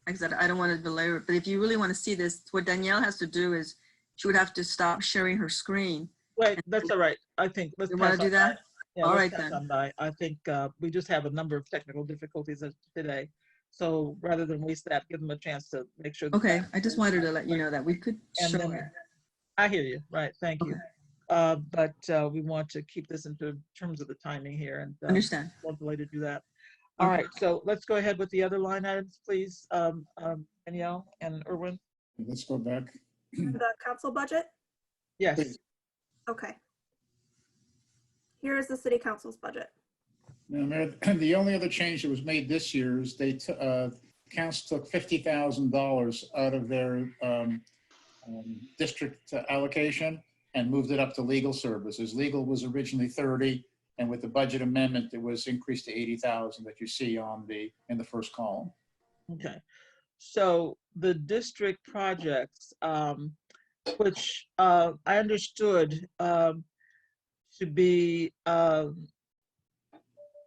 like I said, I don't want to delay it, but if you really want to see this, what Danielle has to do is she would have to stop sharing her screen. wait, that's all right. I think let's You want to do that? Yeah, All let's right pass then. on by. I think we just have a number of technical difficulties today. So rather than waste that, give them a chance to make sure. Okay, I just wanted to let you know that we could And show then it. I hear you. Right. Thank you. Okay. But we want to keep this into terms of the timing here, and Understand. want the way to do that. All Okay. right. So let's go ahead with the other line items, please. Danielle and Erwin. Let's go back. The council budget? Yes. Please. Okay. Here is the city council's budget. Now, Mayor, the only other change that was made this year is council took $50,000 out of their district allocation and moved it up to legal services. Legal was originally 30, and with the budget amendment, it was increased to 80,000 that you see in the first column. Okay. So the district projects, which I understood to be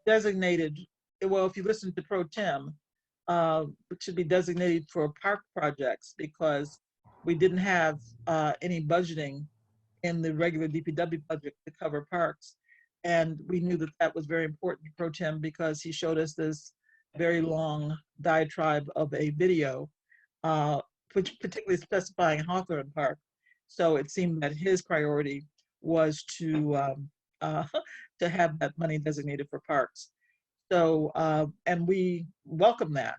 designated, well, if you listen to Pro Tem, it should be designated for park projects, because we didn't have any budgeting in the regular DPW budget to cover parks. And we knew that that was very important to Pro Tem, because he showed us this very long diatribe of a video, which particularly specifying Hawthorne Park. So it seemed that his priority was to have that money designated for parks. So, and we welcome that,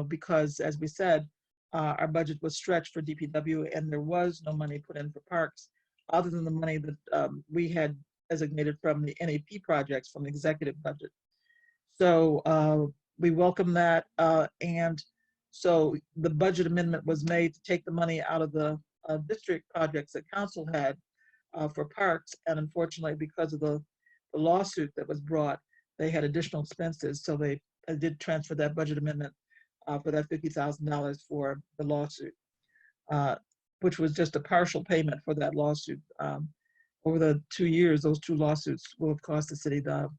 because as we said, our budget was stretched for DPW, and there was no money put in for parks other than the money that we had designated from the NAP projects from the executive budget. So we welcome that. And so the budget amendment was made to take the money out of the district projects that council had for parks. And unfortunately, because of the lawsuit that was brought, they had additional expenses. So they did transfer that budget amendment for that $50,000 for the lawsuit, which was just a partial payment for that lawsuit. Over the 2 years, those two lawsuits will have cost the city about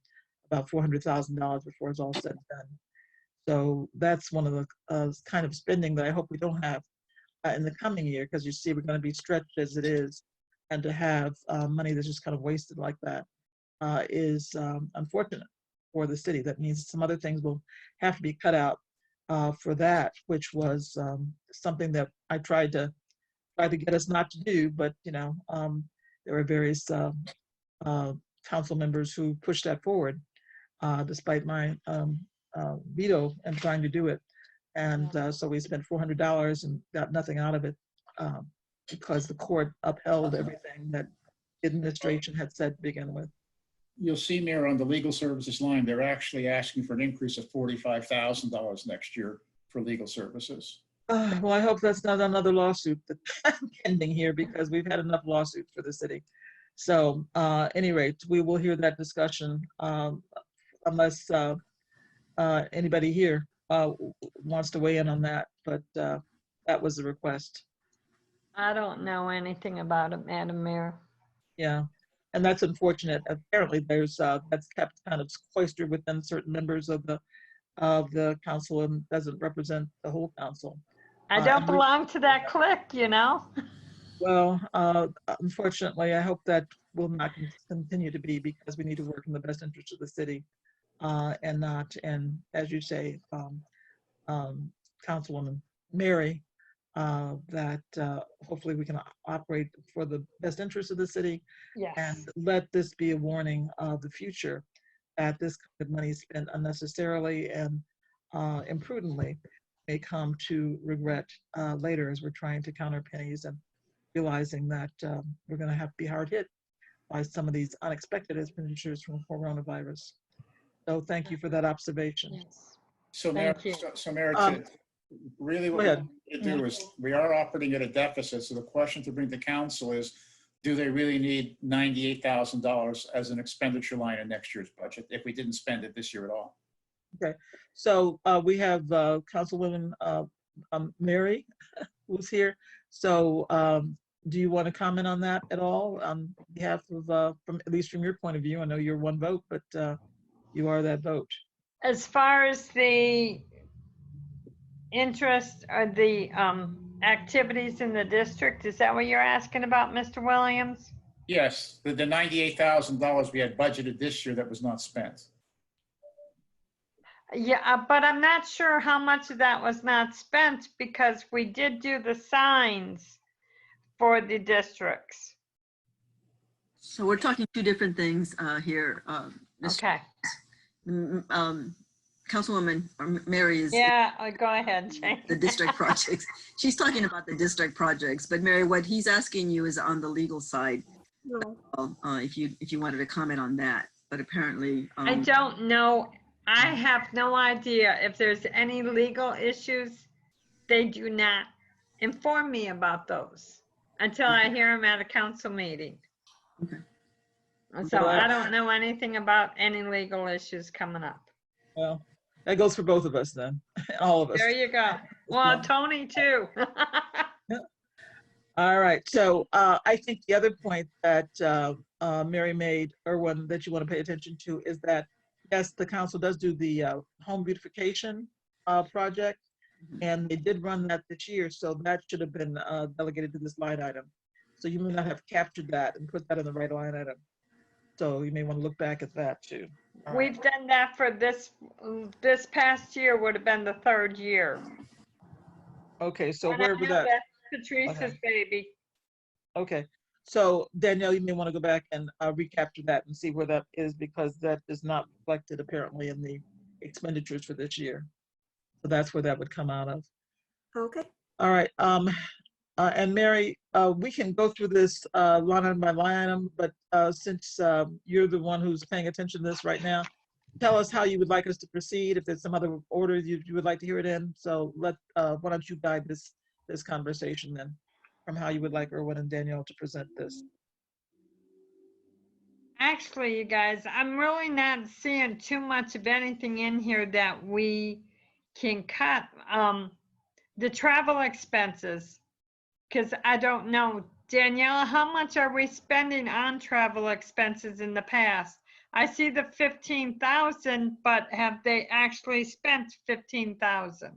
$400,000 before it's all said and done. So that's one of the kind of spending that I hope we don't have in the coming year, because you see we're going to be stretched as it is, and to have money that's just kind of wasted like that is unfortunate for the city. That means some other things will have to be cut out for that, which was something that I tried to get us not to do, but there were various council members who pushed that forward, despite my veto and trying to do it. And so we spent $400 and got nothing out of it because the court upheld everything that the administration had said to begin with. You'll see, Mayor, on the legal services line, they're actually asking for an increase of $45,000 next year for legal services. Well, I hope that's not another lawsuit that's pending here, because we've had enough lawsuits for the city. So any rate, we will hear that discussion unless anybody here wants to weigh in on that, but that was the request. I don't know anything about it, Madam Mayor. Yeah, and that's unfortunate. Apparently there's that's kept kind of cloistered within certain members of the council and doesn't represent the whole council. I don't belong to that clique, you know? Well, unfortunately, I hope that will not continue to be, because we need to work in the best interest of the city and not, and as you say, Councilwoman Mary, that hopefully we can operate for the best interest of the city. Yes. And let this be a warning of the future, that this kind of money spent unnecessarily and imprudently may come to regret later, as we're trying to count our pennies and realizing that we're going to have to be hard hit by some of these unexpected expenditures from coronavirus. So thank you for that observation. Yes. So Mayor, really Go what ahead. we do is we are operating at a deficit. So the question to bring to council is, do they really need $98,000 as an expenditure line in next year's budget if we didn't spend it this year at all? Okay, so we have Councilwoman Mary who's here. So do you want to comment on that at all on behalf of, from at least from your point of view? I know you're one vote, but you are that vote. As far as the interest or the activities in the district, is that what you're asking about, Mr. Williams? Yes, the $98,000 we had budgeted this year that was not spent. Yeah, but I'm not sure how much of that was not spent, because we did do the signs for the districts. So we're talking two different things here. Okay. Councilwoman Mary is Yeah, go ahead, Jane. the district projects. She's talking about the district projects, but Mary, what he's asking you is on the legal side. No. If you wanted to comment on that, but apparently I don't know. I have no idea if there's any legal issues. They do not inform me about those until I hear them at a council meeting. Okay. So I don't know anything about any legal issues coming up. Well, that goes for both of us then, all of us. There you go. Well, Tony too. All right, so I think the other point that Mary made, or one that you want to pay attention to, is that yes, the council does do the home beautification project, and they did run that this year, so that should have been delegated to this line item. So you may not have captured that and put that in the right line item. So you may want to look back at that too. We've done that for this past year would have been the third year. Okay, so And where I would know that? that's Patrice's baby. Okay, so Danielle, you may want to go back and recapture that and see where that is, because that is not reflected apparently in the expenditures for this year. So that's where that would come out of. Okay. All right, and Mary, we can go through this line item by line item, but since you're the one who's paying attention to this right now, tell us how you would like us to proceed, if there's some other order you would like to hear it in. So why don't you guide this conversation then, from how you would like Erwin and Danielle to present this. Actually, you guys, I'm really not seeing too much of anything in here that we can cut. The travel expenses, because I don't know. Daniela, how much are we spending on travel expenses in the past? I see the 15,000, but have they actually spent 15,000?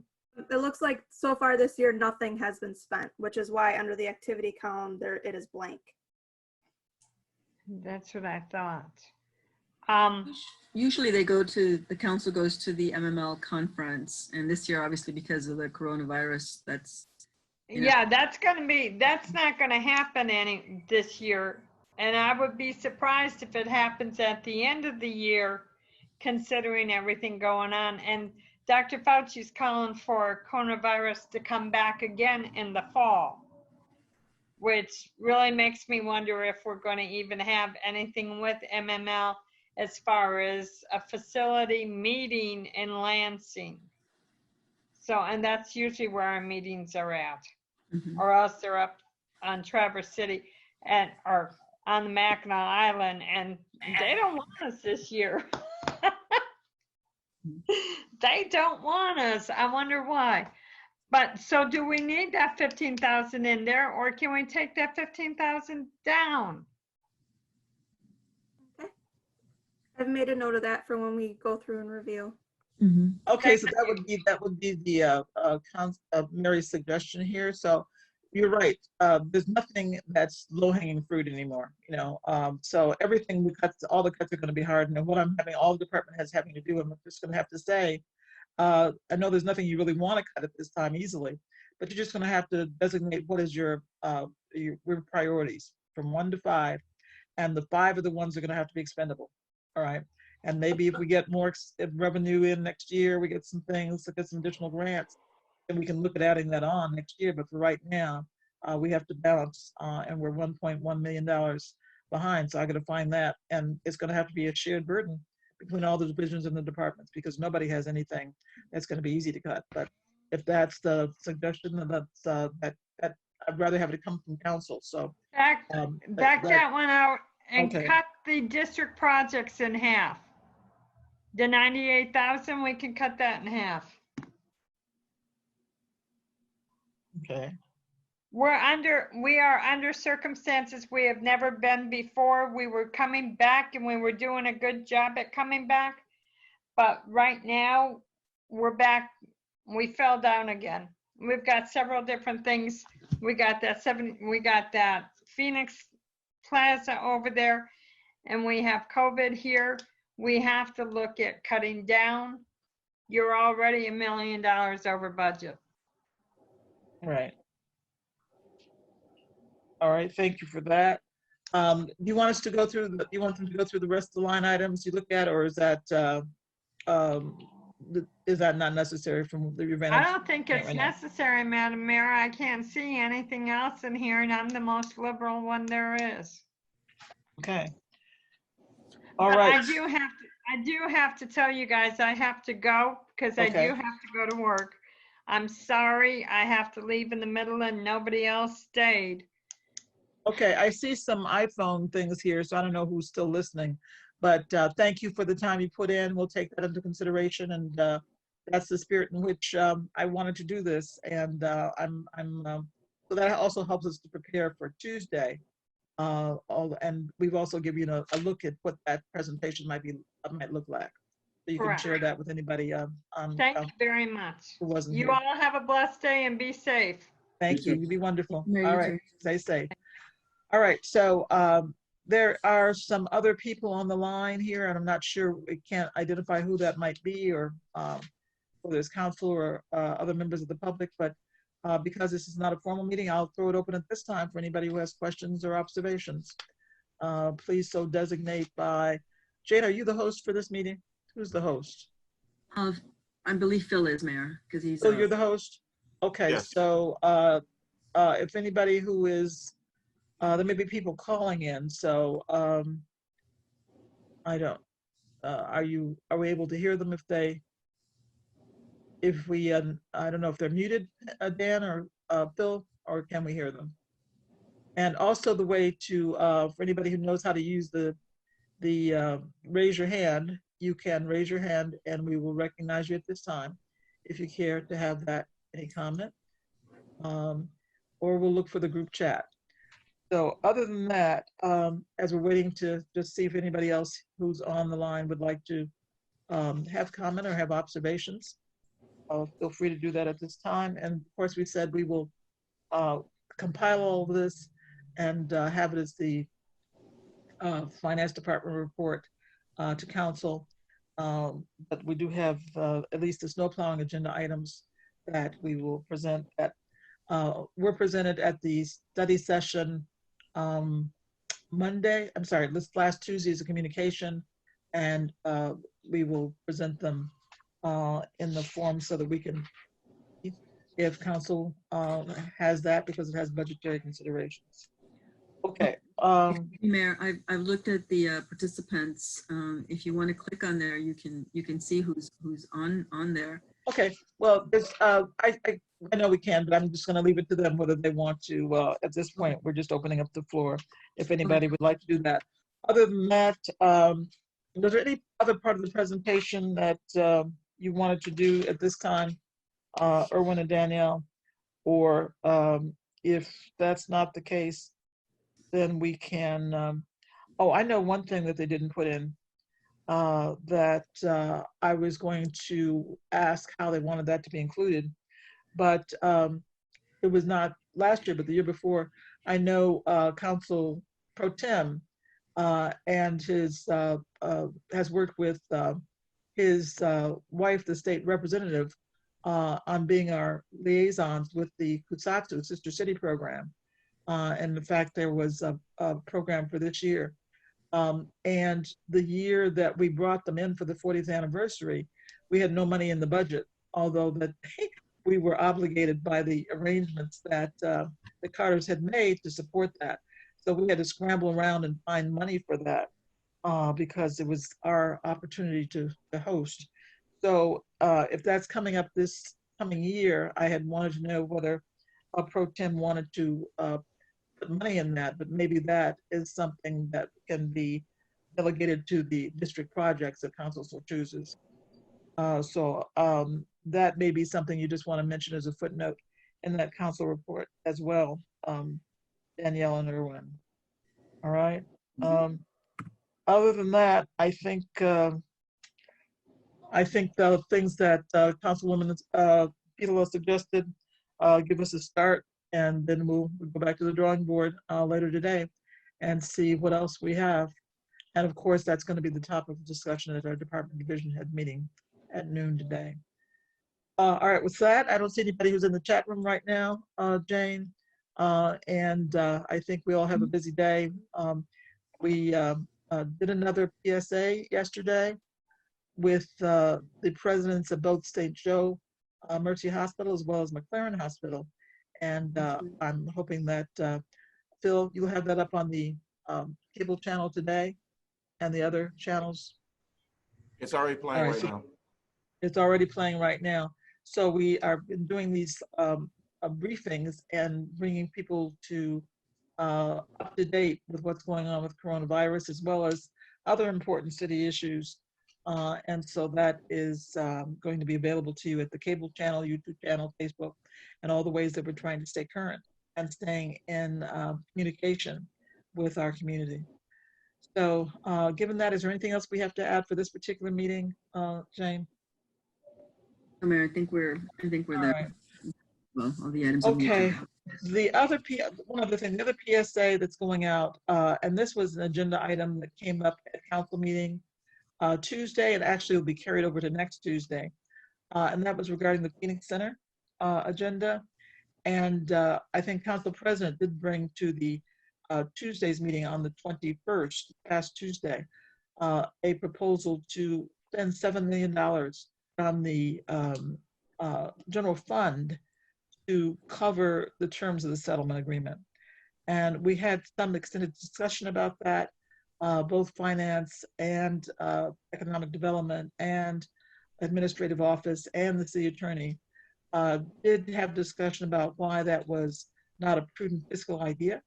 It looks like so far this year, nothing has been spent, which is why under the activity column, there it is blank. That's what I thought. Usually they go to, the council goes to the MML conference, and this year, obviously, because of the coronavirus, that's, you know. Yeah, that's not gonna happen this year. And I would be surprised if it happens at the end of the year, considering everything going on. And Dr. Fauci's calling for coronavirus to come back again in the fall, which really makes me wonder if we're going to even have anything with MML as far as a facility meeting in Lansing. So, and that's usually where our meetings are at, or else they're up on Traverse City or on the Mackinac Island, and they don't want us this year. They don't want us. I wonder why. But so do we need that 15,000 in there, or can we take that 15,000 down? Okay. I've made a note of that for when we go through and review. Okay, so that would be the Mary's suggestion here. So you're right. There's nothing that's low-hanging fruit anymore. You know, so everything we cut, all the cuts are going to be hard. And what I'm having all the department heads having to do, I'm just going to have to say, I know there's nothing you really want to cut at this time easily, but you're just going to have to designate what is your priorities from 1 to 5, and the 5 are the ones that are going to have to be expendable. All right. And maybe if we get more revenue in next year, we get some things, to get some additional grants, then we can look at adding that on next year. But for right now, we have to balance, and we're $1.1 million behind. So I got to find that, and it's going to have to be a shared burden between all the divisions and the departments, because nobody has anything that's going to be easy to cut. But if that's the suggestion, then that's that I'd rather have it come from council. So back that one out and okay. cut the district projects in half. The 98,000, we can cut that in half. Okay. We are under circumstances we have never been before. We were coming back and we were doing a good job at coming back. But right now we're back. We fell down again. We've got several different things. We got that Phoenix Plaza over there, and we have COVID here. We have to look at cutting down. You're already $1 million over budget. Right. All right, thank you for that. Do you want us to go through do you want them to go through the rest of the line items you look at, or is that not necessary from your vantage? I don't think it's necessary, Madam Mayor. I can't see anything else in here, and I'm the most liberal one there is. Okay. All but right. I do have to tell you guys, I have to go because I do have to go to work. I'm sorry, I have to leave in the middle and nobody else stayed. Okay, I see some iPhone things here, so I don't know who's still listening, but thank you for the time you put in. We'll take that into consideration, and that's the spirit in which I wanted to do this. And so that also helps us to prepare for Tuesday. And we've also given you a look at what that presentation might look like. So you can share that with anybody. Thank you very much. Who wasn't you here. all have a blessed day and be safe. Thank you. You be wonderful. Yeah, all right. Stay safe. All right. So there are some other people on the line here, and I'm not sure, we can't identify who that might be, or whether it's council or other members of the public, but because this is not a formal meeting, I'll throw it open at this time for anybody who has questions or observations. Please so designate by, Jane, are you the host for this meeting? Who's the host? I believe Phil is, Mayor, because he's. Oh, you're the host? Okay, yes. So if anybody who is, there may be people calling in, so I don't, are we able to hear them if we, I don't know if they're muted, Dan or Phil, or can we hear them? And also the way to, for anybody who knows how to use the raise your hand, you can raise your hand and we will recognize you at this time if you care to have any comment, or we'll look for the group chat. So other than that, as we're waiting to just see if anybody else who's on the line would like to have comment or have observations, feel free to do that at this time. And of course, we said we will compile all of this and have it as the Finance Department report to council. But we do have at least the snow plowing agenda items that we will present at, were presented at the study session Monday. I'm sorry, this last Tuesday is a communication, and we will present them in the form so that we can, if council has that, because it has budgetary considerations. Okay. Mayor, I've looked at the participants. If you want to click on there, you can see who's on there. Okay. Well, there's, I know we can, but I'm just going to leave it to them whether they want to. At this point, we're just opening up the floor if anybody would like to do that. Other than that, was there any other part of the presentation that you wanted to do at this time, Erwin and Danielle? Or if that's not the case, then we can, oh, I know one thing that they didn't put in that I was going to ask how they wanted that to be included, but it was not last year, but the year before. I know Council Pro Tem and his has worked with his wife, the state representative, on being our liaisons with the Kusatsu Sister City program. And in fact, there was a program for this year. And the year that we brought them in for the 40th anniversary, we had no money in the budget, although that we were obligated by the arrangements that the Carters had made to support that. So we had to scramble around and find money for that because it was our opportunity to host. So if that's coming up this coming year, I had wanted to know whether Pro Tem wanted to put money in that, but maybe that is something that can be delegated to the district projects that council so chooses. So that may be something you just want to mention as a footnote in that council report as well, Danielle and Erwin. All right. Other than that, I think the things that Councilwoman Pila suggested give us a start, and then we'll go back to the drawing board later today and see what else we have. And of course, that's going to be the topic of discussion at our department division head meeting at noon today. All right, with that, I don't see anybody who's in the chat room right now, Jane. And I think we all have a busy day. We did another PSA yesterday with the presidents of both St. Joe Mercy Hospital as well as McLaren Hospital. And I'm hoping that, Phil, you'll have that up on the cable channel today and the other channels. It's already playing right now. It's already playing right now. So we are doing these briefings and bringing people to up to date with what's going on with coronavirus, as well as other important city issues. And so that is going to be available to you at the cable channel, YouTube channel, Facebook, and all the ways that we're trying to stay current and staying in communication with our community. So given that, is there anything else we have to add for this particular meeting, Jane? Mayor, I think we're there. Right. Well, all the items. Okay. The other one other thing, the other PSA that's going out, and this was an agenda item that came up at council meeting Tuesday, and actually will be carried over to next Tuesday. And that was regarding the Phoenix Center agenda. And I think Council President did bring to the Tuesday's meeting on the 21st, past Tuesday, a proposal to spend $7 million from the general fund to cover the terms of the settlement agreement. And we had some extended discussion about that. Both finance and economic development and administrative office and the city attorney did have discussion about why that was not a prudent fiscal idea.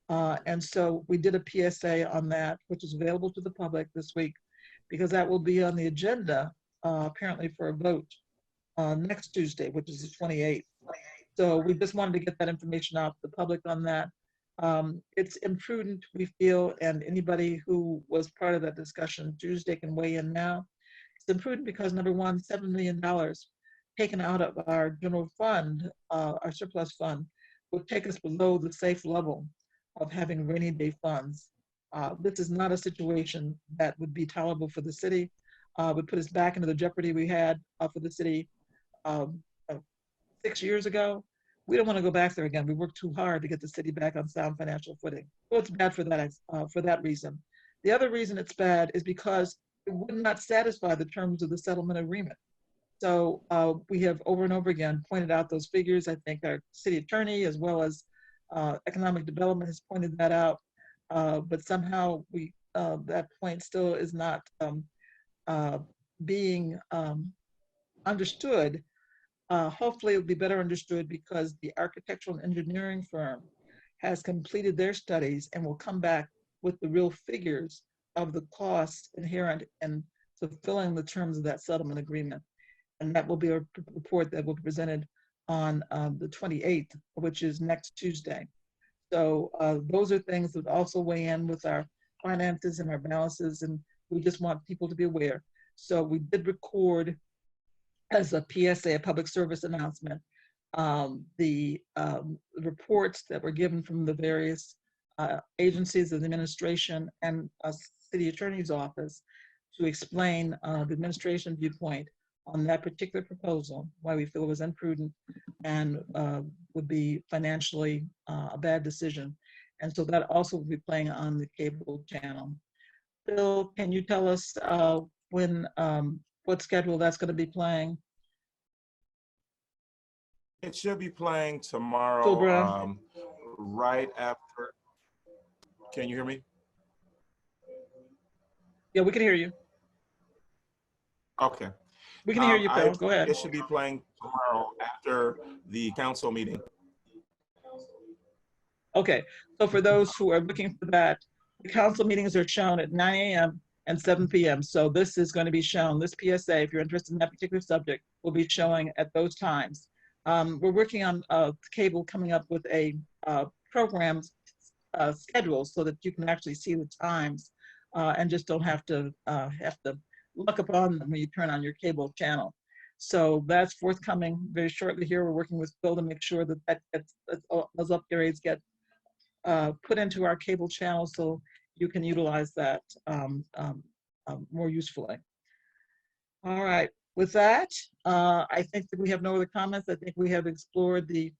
And so we did a PSA on that, which is available to the public this week, because that will be on the agenda apparently for a vote next Tuesday, which is the 28th. So we just wanted to get that information out to the public on that. It's imprudent, we feel, and anybody who was part of that discussion Tuesday can weigh in now. It's imprudent because, number one, $7 million taken out of our general fund, our surplus fund, would take us below the safe level of having rainy day funds. This is not a situation that would be tolerable for the city, would put us back into the jeopardy we had for the city 6 years ago. We don't want to go back there again. We worked too hard to get the city back on sound financial footing. So it's bad for that reason. The other reason it's bad is because it would not satisfy the terms of the settlement agreement. So we have over and over again pointed out those figures. I think our city attorney, as well as economic development, has pointed that out. But somehow that point still is not being understood. Hopefully it'll be better understood because the architectural and engineering firm has completed their studies and will come back with the real figures of the costs inherent in fulfilling the terms of that settlement agreement. And that will be a report that will be presented on the 28th, which is next Tuesday. So those are things that also weigh in with our finances and our balances, and we just want people to be aware. So we did record as a PSA, a public service announcement, the reports that were given from the various agencies of the administration and city attorney's office to explain the administration viewpoint on that particular proposal, why we feel it was imprudent and would be financially a bad decision. And so that also will be playing on the cable channel. Bill, can you tell us when, what schedule that's going to be playing? It should be playing tomorrow, right after. Can you hear me? Yeah, we can hear you. Okay. We can hear you, Phil. Go ahead. It should be playing tomorrow after the council meeting. Okay, so for those who are looking for that, the council meetings are shown at 9 a.m. and 7 p.m. So this is going to be shown, this PSA, if you're interested in that particular subject, will be showing at those times. We're working on cable coming up with a program schedule so that you can actually see the times and just don't have to look upon them when you turn on your cable channel. So that's forthcoming very shortly here. We're working with Phil to make sure that those upgrades get put into our cable channel so you can utilize that more usefully. All right, with that, I think that we have no other comments. I think we have explored the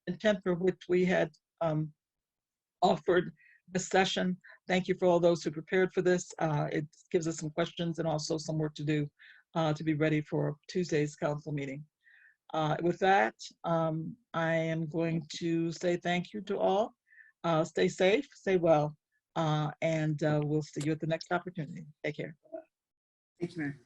intent for which we had offered this session. Thank you for all those who prepared for this. It gives us some questions and also some work to do to be ready for Tuesday's council meeting. With that, I am going to say thank you to all. Stay safe, stay well, and we'll see you at the next opportunity. Take care. Thank you, Mayor.